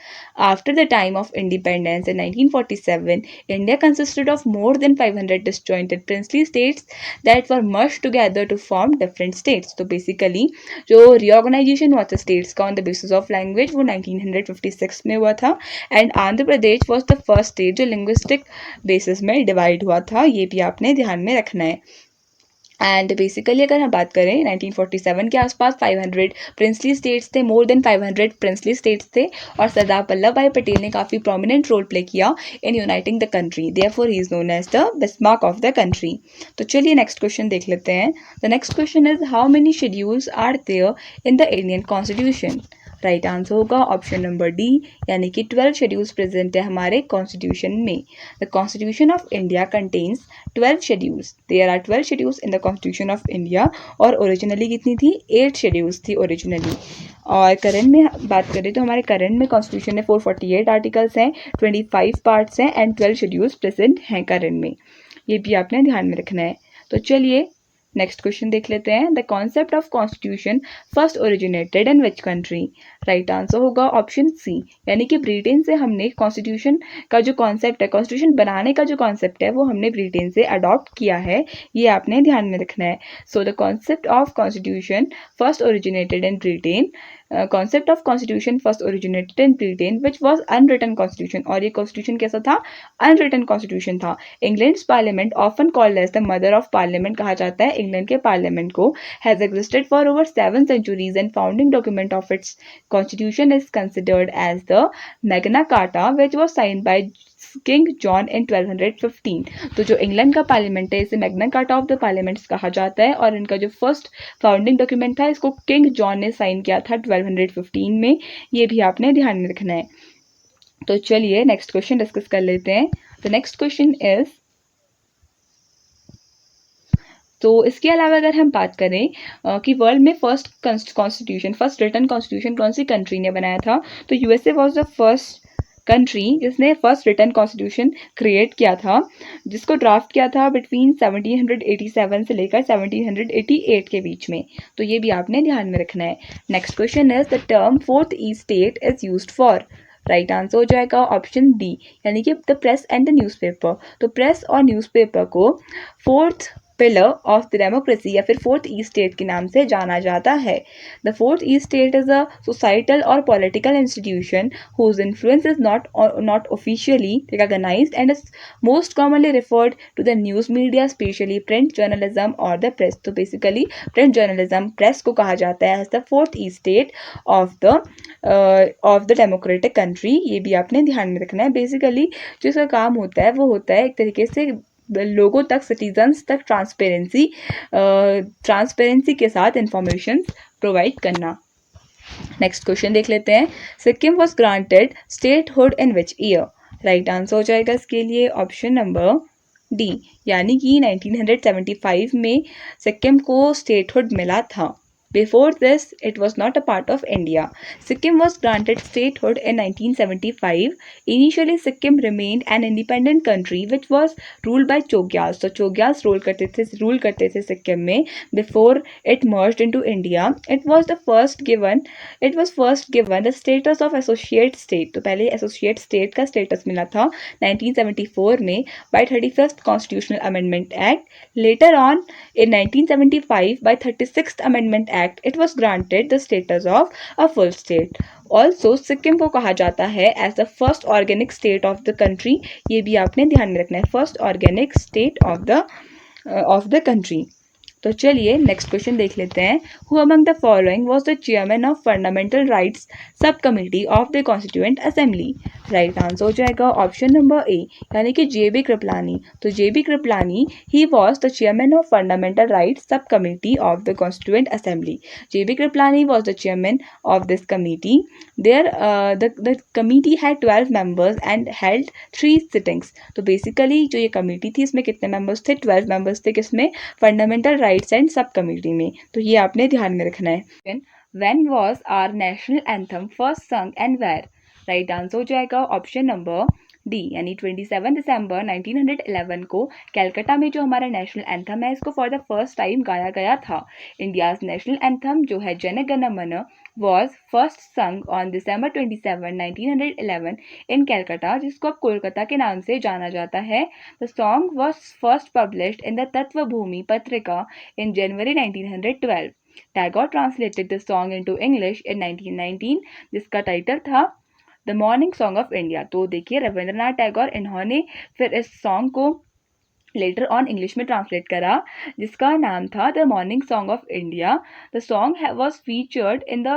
After the time of independence in 1947, India consisted of more than 500 disjointed princely states that were merged together to form different states. तो बेसिकली जो reorganization हुआ था states का on the basis of language वो 1956 में हुआ था, and Andhra Pradesh was the first state जो linguistic basis में डिवाइड हुआ था। ये भी आपने ध्यान में रखना है। एंड बेसिकली अगर हम बात करें 1947 के आसपास 500 प्रिंसली स्टेट्स थे, मोर देन 500 प्रिंसली स्टेट्स थे, और सरदार वल्लभ भाई पटेल ने काफ़ी प्रोमिनेंट रोल प्ले किया in uniting the country, therefore he is known as the Bismarck of the country. तो चलिए नेक्स्ट क्वेश्चन देख लेते हैं। The next question is, how many schedules are there in the Indian constitution. Right answer होगा ऑप्शन नंबर डी, यानी कि 12 शेड्यूल्स प्रेजेंट है हमारे कॉन्स्टिट्यूशन में। The constitution of India contains 12 schedules. There are 12 schedules in the constitution of India, और ओरिजिनली कितनी थी, 8 शेड्यूल्स थी ओरिजिनली। और करंट में बात करें तो हमारे करंट में कॉन्स्टिट्यूशन में 448 आर्टिकल्स हैं, 25 पार्ट्स हैं, एंड 12 शेड्यूल्स प्रेजेंट हैं करंट में। ये भी आपने ध्यान में रखना है। तो चलिए नेक्स्ट क्वेश्चन देख लेते हैं। The concept of constitution first originated in which country. Right answer होगा ऑप्शन सी, यानी कि ब्रिटेन से हमने कॉन्स्टिट्यूशन का जो कॉन्सेप्ट है, कॉन्स्टिट्यूशन बनाने का जो कॉन्सेप्ट है, वो हमने ब्रिटेन से अडॉप्ट किया है। ये आपने ध्यान में रखना है। So the concept of constitution first originated in Britain, concept of constitution first originated in Britain which was unwritten constitution. और ये कॉन्स्टिट्यूशन कैसा था, अनरिटन कॉन्स्टिट्यूशन था। England's parliament often called as the mother of parliament कहा जाता है इंग्लैंड के पार्लियामेंट को, has existed for over 7 centuries and founding document of its constitution is considered as the Magna Carta which was signed by king John in 1215। तो जो इंग्लैंड का पार्लियामेंट है इसे Magna Carta of the parliaments कहा जाता है, और इनका जो फर्स्ट फाउंडिंग डॉक्यूमेंट था इसको किंग जॉन ने साइन किया था 1215 में। ये भी आपने ध्यान में रखना है। तो चलिए नेक्स्ट क्वेश्चन डिस्कस कर लेते हैं। द नेक्स्ट क्वेश्चन इज, तो इसके अलावा अगर हम बात करें कि वर्ल्ड में first constitution, first written constitution कौन सी कंट्री ने बनाया था, तो USA was the first country जिसने फर्स्ट रिटन कॉन्स्टिट्यूशन क्रिएट किया था, जिसको ड्राफ्ट किया था बिटवीन 1787 से लेकर 1788 के बीच में। तो ये भी आपने ध्यान में रखना है। Next question is, the term fourth estate is used for. Right answer हो जाएगा ऑप्शन डी, यानी कि the press and the newspaper. तो प्रेस और न्यूज़पेपर को fourth pillar of the democracy या फिर फोर्थ ई स्टेट के नाम से जाना जाता है। The fourth estate is a societal or political institution whose influence is not officially recognised and is most commonly referred to the news media, especially print journalism or the press. तो बेसिकली प्रिंट जर्नलिज्म, प्रेस को कहा जाता है as the fourth estate of the democratic country. ये भी आपने ध्यान में रखना है। बेसिकली जो इसका काम होता है वो होता है एक तरीके से लोगों तक, सिटीजन्स तक ट्रांसपेरेंसी के साथ इंफॉर्मेशन प्रोवाइड करना। नेक्स्ट क्वेश्चन देख लेते हैं। Sikkim was granted statehood in which year. Right answer हो जाएगा इसके लिए ऑप्शन नंबर डी, यानी कि 1975 में सिक्किम को स्टेटहुड मिला था। Before this, it was not a part of India. Sikkim was granted statehood in 1975. Initially, Sikkim remained an independent country which was ruled by Chogyals. So Chogyals rule करते थे सिक्किम में before it merged into India. It was first given the status of associate state. तो पहले associate state का status मिला था 1974 में by 35th Constitutional Amendment Act. Later on in 1975 by 36th Amendment Act, it was granted the status of a full state. Also, Sikkim को कहा जाता है as the first organic state of the country. ये भी आपने ध्यान में रखना है, first organic state of the country. तो चलिए नेक्स्ट क्वेश्चन देख लेते हैं. Who among the following was the chairman of fundamental rights sub committee of the constituent assembly. Right answer हो जाएगा ऑप्शन नंबर ए, यानी कि जे.बी. कृपलानी. तो J B. Kripalani he was the chairman of fundamental rights sub committee of the constituent assembly. J B. Kripalani was the chairman of this committee. The committee had 12 members and held 3 sittings. तो बेसिकली जो ये कमेटी थी इसमें कितने मेंबर्स थे? 12 मेंबर्स थे. किसमें? Fundamental rights and sub committee में. तो ये आपने ध्यान में रखना है. When was our national anthem first sung and where? Right answer हो जाएगा ऑप्शन नंबर डी, यानी 27 दिसंबर 1911 को कैलकाटा में जो हमारा नेशनल एंथम है इसको फॉर द फर्स्ट टाइम गाया गया था. इंडियाज नेशनल एंथम जो है जन गण मन was first sung on December 27, 1911 in Calcutta, जिसको अब कोलकाता के नाम से जाना जाता है. The song was first published in the Tatvabhumi Patrika in January 1912. Tagore translated the song into English in 1919, जिसका टाइटल था the morning song of India. तो देखिए रविंद्रनाथ टैगोर इन्होंने फिर इस सॉन्ग को लेटर ऑन इंग्लिश में ट्रांसलेट करा जिसका नाम था the morning song of India. The song was featured in the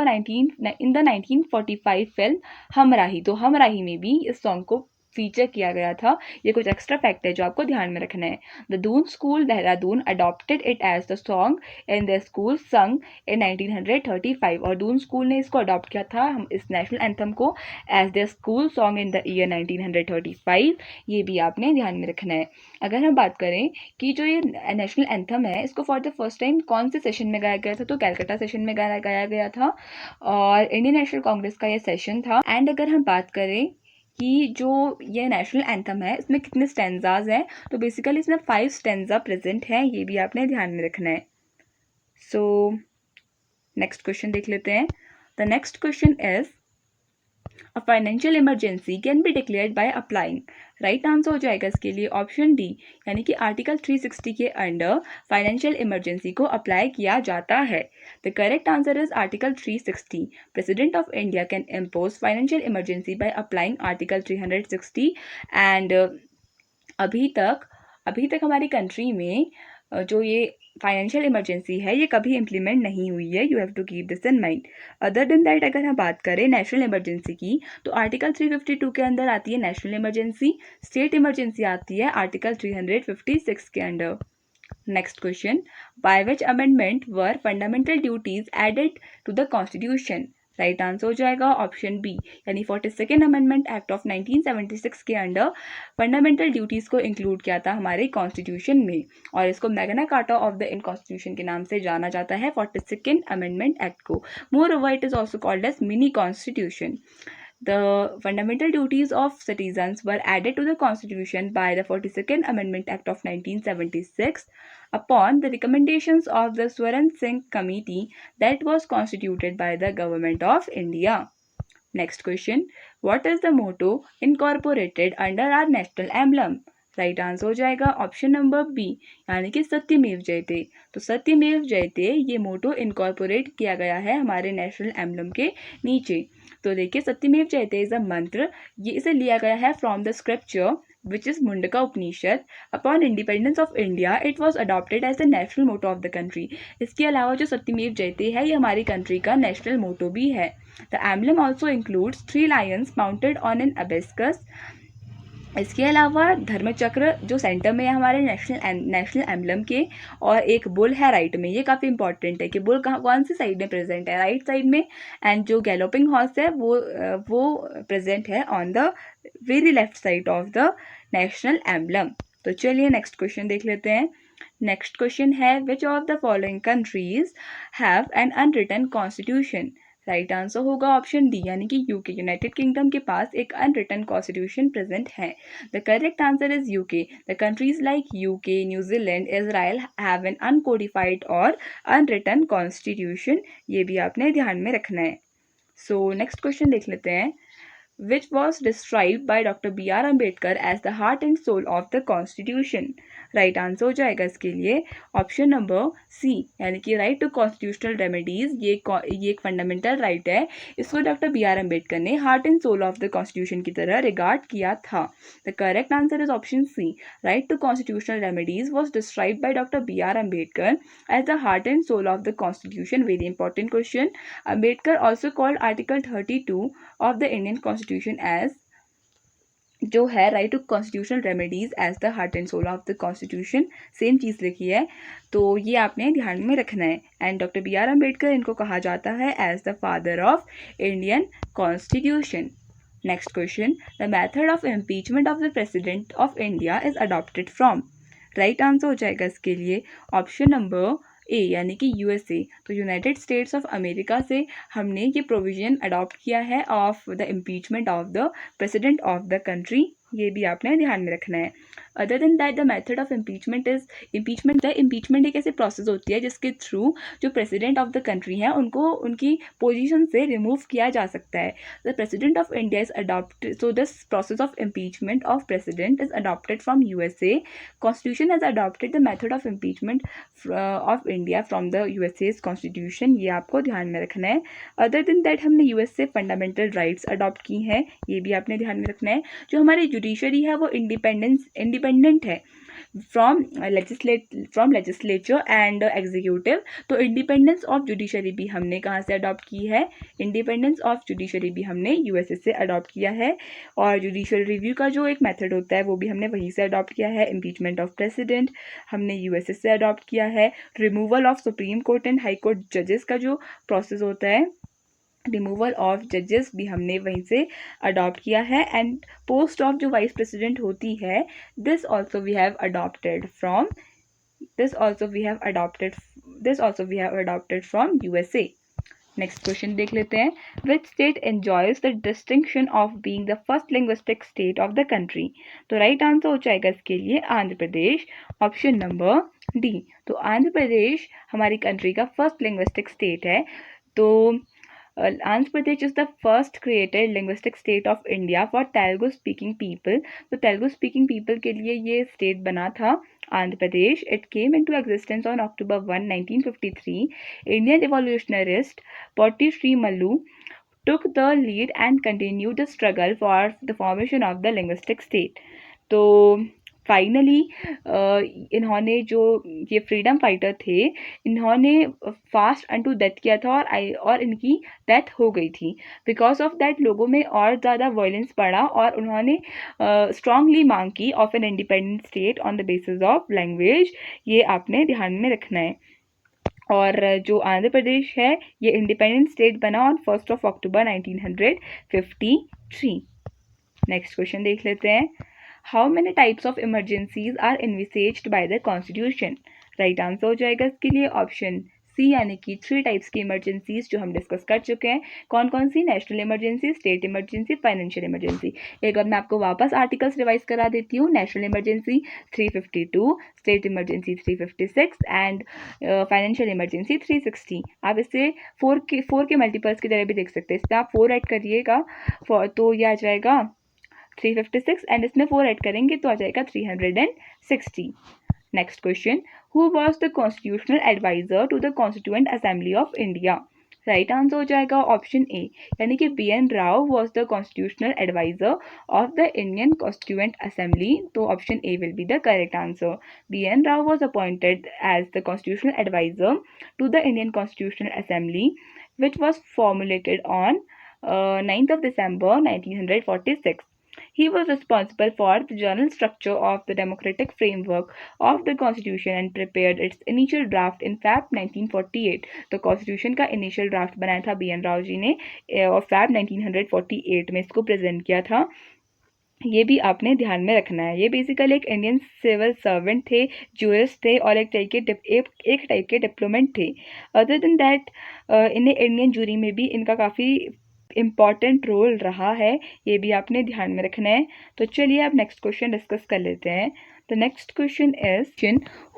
1945 film Hamrahi. तो हमराही में भी इस सॉन्ग को फीचर किया गया था. ये कुछ एक्स्ट्रा फैक्ट है जो आपको ध्यान में रखना है. The Doon school Dehradun adopted it as the song in the school song in 1935. और दून स्कूल ने इसको अडॉप्ट किया था इस नेशनल एंथम को as the school song in the year 1935. ये भी आपने ध्यान में रखना है. अगर हम बात करें कि जो ये नेशनल एंथम है इसको फॉर द फर्स्ट टाइम कौन से सेशन में गाया गया था, तो कैलकाटा सेशन में गाया गया था और इंडियन नेशनल कांग्रेस का ये सेशन था. एंड अगर हम बात करें कि जो ये नेशनल एंथम है इसमें कितने स्टैंजाज हैं, तो बेसिकली इसमें 5 स्टैंजा प्रेजेंट हैं. ये भी आपने ध्यान में रखना है. सो नेक्स्ट क्वेश्चन देख लेते हैं. The next question is a financial emergency can be declared by applying. Right answer हो जाएगा इसके लिए ऑप्शन डी, यानी कि आर्टिकल 360 के अंडर फाइनेंशियल इमरजेंसी को अप्लाई किया जाता है. The correct answer is article 360. President of India can impose financial emergency by applying article 360. And अभी तक हमारी कंट्री में जो ये फाइनेंशियल इमरजेंसी है ये कभी इम्प्लीमेंट नहीं हुई है. You have to keep this in mind. Other than that अगर हम बात करें नेशनल इमरजेंसी की तो आर्टिकल 352 के अंदर आती है नेशनल इमरजेंसी. स्टेट इमरजेंसी आती है आर्टिकल 356 के under. Next question, by which amendment were fundamental duties added to the constitution. Right answer हो जाएगा ऑप्शन बी, यानी 42nd अमेंडमेंट एक्ट ऑफ 1976 के अंडर फंडामेंटल ड्यूटीज़ को इंक्लूड किया था हमारे कॉन्स्टिट्यूशन में और इसको Magna Carta of the in constitution के नाम से जाना जाता है 42nd अमेंडमेंट एक्ट को. Moreover it is also called as mini constitution. The fundamental duties of citizens were added to the Constitution by the 42nd Amendment Act of 1976 upon the recommendations of the Swaran Singh Committee that was constituted by the Government of India. Next question, what is the motto incorporated under our national emblem? Right answer हो जाएगा ऑप्शन नंबर बी, यानी कि सत्यमेव जयते. तो सत्यमेव जयते ये मोटो इनकॉर्पोरेट किया गया है हमारे नेशनल एम्बलम के नीचे. तो देखिए सत्यमेव जयते इज अ मंत्र. ये इसे लिया गया है from the scripture which is Mundaka Upanishad. Upon independence of India, it was adopted as the national motto of the country. इसके अलावा जो सत्यमेव जयते है ये हमारी कंट्री का नेशनल मोटो भी है. The emblem also includes 3 lions mounted on an hibiscus. इसके अलावा धर्मचक्र जो सेंटर में है हमारे नेशनल एम्बलम के और एक बुल है राइट में. ये काफ़ी इंपॉर्टेंट है कि बुल कौन सी साइड में प्रेजेंट है, राइट साइड में. एंड जो गैलोपिंग हॉर्स है वो प्रेजेंट है on the very left side of the national emblem. तो चलिए नेक्स्ट क्वेश्चन देख लेते हैं. नेक्स्ट क्वेश्चन है which of the following countries have an unwritten constitution. Right answer होगा ऑप्शन डी, यानी कि यूके यूनाइटेड किंगडम के पास एक अनरिटन कॉन्स्टिट्यूशन प्रेजेंट है. The correct answer is UK. The countries like UK, New Zealand, Israel have an uncodified और अनरिटन कॉन्स्टिट्यूशन. ये भी आपने ध्यान में रखना है. सो नेक्स्ट क्वेश्चन देख लेते हैं. which was described by Dr. B.R. Ambedkar as the heart and soul of the Constitution. Right answer हो जाएगा इसके लिए ऑप्शन नंबर सी, यानी कि राइट टू कॉन्स्टिट्यूशनल रेमेडीज, ये एक फंडामेंटल राइट है, इसको डॉक्टर बी आर अम्बेडकर ने heart and soul of the constitution की तरह रिगार्ड किया था. The correct answer is option C. Right to constitutional remedies was describe by doctor B R Ambedkar as the heart and soul of the constitution. Very important question. Ambedkar also called article 32 of the Indian constitution as जो है right to constitutional remedies as the heart and soul of the constitution. Same चीज़ लिखी है, तो ये आपने ध्यान में रखना है. And doctor B R Ambedkar इनको कहा जाता है as the father of Indian constitution. Next question, the method of impeachment of the president of India is adopted from. Right answer हो जाएगा इसके लिए ऑप्शन नंबर ए, यानी कि यूएसए. तो यूनाइटेड स्टेट्स ऑफ अमेरिका से हमने ये प्रोविजन अडॉप्ट किया है of the impeachment of the president of the country. ये भी आपने ध्यान में रखना है. Other than that the method of impeachment is impeachment एक ऐसी प्रोसेस होती है जिसके थ्रू जो प्रेसिडेंट ऑफ द कंट्री है उनको उनकी पोजीशन से रिमूव किया जा सकता है. The president of India is adopted, so this process of impeachment of president is adopted from USA. Constitution has adopted the method of impeachment of India from the USA's constitution. ये आपको ध्यान में रखना है. अदर देन दैट हमने यूएसए फंडामेंटल राइट्स अडॉप्ट की हैं, ये भी आपने ध्यान में रखना है. जो हमारी जुडिशरी है वो इंडिपेंडेंट है फ्रॉम लेजिस्लेचर एंड एग्जीक्यूटिव. तो इंडिपेंडेंस ऑफ जुडिशरी भी हमने कहाँ से अडॉप्ट की है, इंडिपेंडेंस ऑफ जुडिशरी भी हमने यूएसए से अडॉप्ट किया है. और जुडिशियल रिव्यू का जो एक मेथड होता है वो भी हमने वहीं से अडॉप्ट किया है. इम्पीचमेंट ऑफ प्रेसिडेंट हमने यूएसए से अडॉप्ट किया है. Removal of supreme court and high court जजेस का जो प्रोसेस होता है, रिमूवल ऑफ जजेस भी हमने वहीं से अडॉप्ट किया है. एंड पोस्ट ऑफ जो वाइस प्रेसिडेंट होती है, this also we have adopted from USA. Next question देख लेते हैं. Which state enjoys the distinction of being the first linguistic state of the country. तो राइट आंसर हो जाएगा इसके लिए Andhra Pradesh, option number D. तो आंध्र प्रदेश हमारी कंट्री का फर्स्ट लिंग्विस्टिक स्टेट है. तो Andhra Pradesh is the first created linguistic state of India for Telugu speaking people. तो Telugu speaking people के लिए ये state बना था Andhra Pradesh. It came into existence on October 1, 1953. Indian evolutionist Potti Sri Mallu took the lead and continued the struggle for the formation of the linguistic state. तो फाइनली इन्होंने जो ये फ्रीडम फाइटर थे, इन्होंने फास्ट अनटू डेथ किया था और इनकी डेथ हो गई थी. बिकॉज ऑफ दैट लोगों में और ज़्यादा वायलेंस बढ़ा और उन्होंने स्ट्रांगली मांग की of an independent state on the basis of language. ये आपने ध्यान में रखना है. और जो आंध्र प्रदेश है ये इंडिपेंडेंट स्टेट बना ऑन 1 अक्टूबर 1953. नेक्स्ट क्वेश्चन देख लेते हैं. How many types of emergencies are envisaged by the Constitution? Right answer हो जाएगा इसके लिए ऑप्शन सी, यानी कि 3 टाइप्स की इमरजेंसीज जो हम डिस्कस कर चुके हैं. कौन कौन सी? National emergency, state emergency, financial emergency. एक बार मैं आपको वापस आर्टिकल्स रिवाइज करा देती हूँ. National emergency 352, state emergency 356 and financial emergency 360. आप इसे 4 के मल्टीपल्स की तरह भी देख सकते हैं. इस पर आप 4 ऐड करिएगा तो यह आ जाएगा 356 एंड इसमें 4 ऐड करेंगे तो आ जाएगा 360. Next question, who was the constitutional adviser to the constituent assembly of India. Right answer हो जाएगा ऑप्शन ए, यानी कि BN Rao was the constitutional adviser of the Indian constituent assembly. तो option A will be the correct answer. BN Rao was appointed as the constitutional adviser to the Indian constitutional assembly which was formulated on 9th of December 1946. He was responsible for the general structure of the democratic framework of the Constitution and prepared its initial draft in Feb 1948. तो Constitution का initial draft बनाया था BN राव जी ने और Feb 1948 में इसको प्रेजेंट किया था. ये भी आपने ध्यान में रखना है. ये बेसिकली एक इंडियन सिविल सर्वेंट थे, जूरिस्ट थे और एक टाइप के डिप्लोमेट थे. अदर देन दैट इन्हें इंडियन जूरी में भी इनका काफ़ी इम्पॉर्टेंट रोल रहा है. ये भी आपने ध्यान में रखना है. तो चलिए अब नेक्स्ट क्वेश्चन डिस्कस कर लेते हैं. The next question is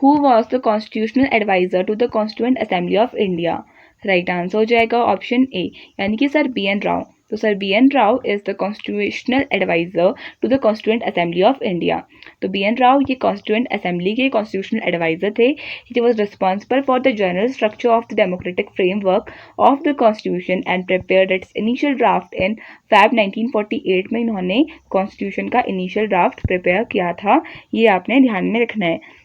who was the constitutional adviser to the constituent assembly of India. Right answer हो जाएगा ऑप्शन ए, यानी कि सर BN राव. तो sir B N Rao is the constitutional adviser to the constituent assembly of India. तो बी एन राव ये कॉन्स्टिट्यूएंट असेंबली के कॉन्स्टिट्यूशनल एडवाइज़र थे। He was responsible for the general structure of the democratic framework of the constitution and prepared its initial draft in Feb 1948 में इन्होंने कॉन्स्टिट्यूशन का इनिशियल ड्राफ्ट प्रिपेयर किया था। ये आपने ध्यान में रखना है।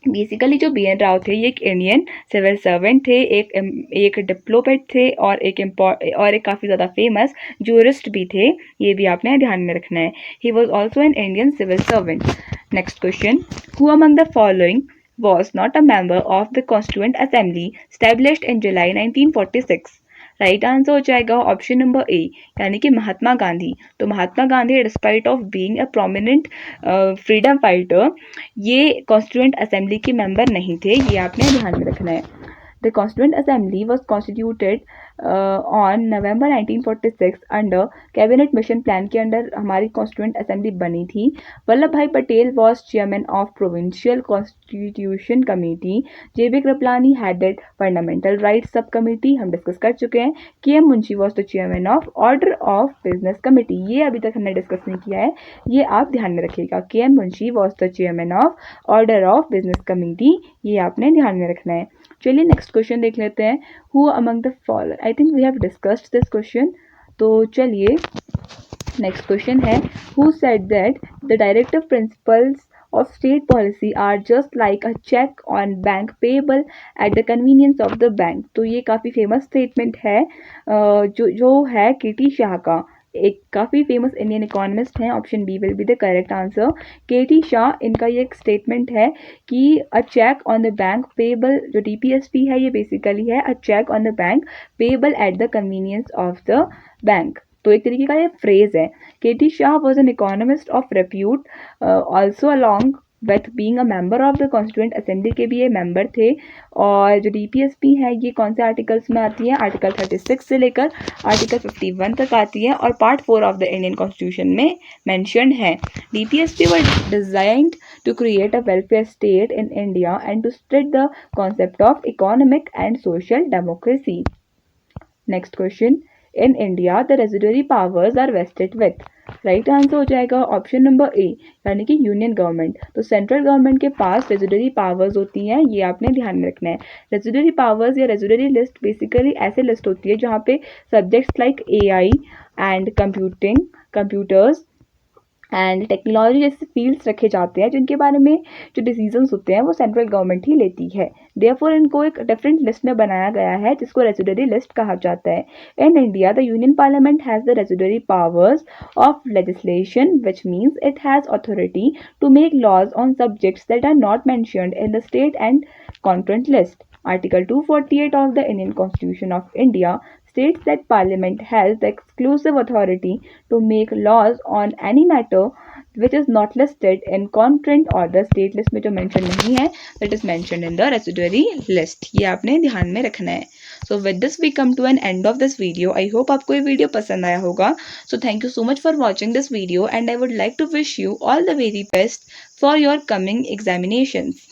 बेसिकली जो बी एन राव थे ये एक इंडियन सिविल सर्वेंट थे, एक डिप्लोमेट थे और एक काफ़ी ज़्यादा फेमस जूरिस्ट भी थे। ये भी आपने ध्यान में रखना है। He was also an Indian civil servant. Next question, who among the following was not a member of the Constituent Assembly established in July 1946? Right answer हो जाएगा ऑप्शन नंबर ए, यानी कि महात्मा गांधी। तो Mahatma Gandhi despite of being a prominent freedom fighter ये कॉन्स्टिट्यूएंट असेंबली के मेंबर नहीं थे। ये आपने ध्यान में रखना है। The Constituent Assembly was constituted on November 1946 under cabinet mission plan के अंडर हमारी कॉन्स्टिट्यूएंट असेंबली बनी थी। Vallabh bhai Patel was chairman of provincial constitution committee. J B Kripalani headed fundamental rights sub committee, हम डिस्कस कर चुके हैं। K M Munshi was the chairman of order of business committee. ये अभी तक हमने डिस्कस नहीं किया है, ये आप ध्यान में रखिएगा। K M Munshi was the chairman of order of business committee, ये आपने ध्यान में रखना है। चलिए नेक्स्ट क्वेश्चन देख लेते हैं। Who among the following, I think we have discussed this question. तो चलिए नेक्स्ट क्वेश्चन है, who said that the directive principles of state policy are just like a check on bank payable at the convenience of the bank। तो ये काफ़ी फेमस स्टेटमेंट है जो है केटी शाह का, एक काफ़ी फेमस इंडियन इकोनॉमिस्ट हैं। Option B will be the correct answer. K T Shah, इनका ये एक स्टेटमेंट है कि a cheque on the bank payable, जो डीपीएसपी है ये बेसिकली है a cheque on the bank payable at the convenience of the bank. तो एक तरीके का ये फ्रेज है। K T Shah was an economist of repute, also along with being a member of the constituent assembly के भी ये मेंबर थे। और जो डीपीएसपी है ये कौन से आर्टिकल्स में आती है, आर्टिकल 36 से लेकर आर्टिकल 51 तक आती है और part 4 of the Indian constitution में मैंशनड है। DPSP were designed to create a welfare state in India and to spread the concept of economic and social democracy. Next question, in India the residuary powers are vested with. Right answer हो जाएगा ऑप्शन नंबर ए, यानी कि यूनियन गवर्नमेंट। तो सेंट्रल गवर्नमेंट के पास रेजिडरी पावर्स होती हैं, ये आपने ध्यान में रखना है। रेजिडरी पावर्स या रेजिडरी लिस्ट बेसिकली ऐसे लिस्ट होती है जहाँ पे subjects like AI and computers and technology जैसे फील्ड्स रखे जाते हैं जिनके बारे में जो डिसीजंस होते हैं वो सेंट्रल गवर्नमेंट ही लेती है। देयरफॉर इनको एक डिफरेंट लिस्ट में बनाया गया है जिसको रेजिडरी लिस्ट कहा जाता है। In India the union parliament has the residuary powers of legislation which means it has authority to make laws on subjects that are not mentioned in the state and concurrent list. Article 248 of the Indian Constitution of India states that Parliament has the exclusive authority to make laws on any matter which is not listed in content or the state list में जो mention नहीं है that is mentioned in the residuary list। ये आपने ध्यान में रखना है। So with this we come to an end of this video। I hope आपको ये वीडियो पसंद आया होगा। So thank you so much for watching this video and I would like to wish you all the very best for your coming examinations।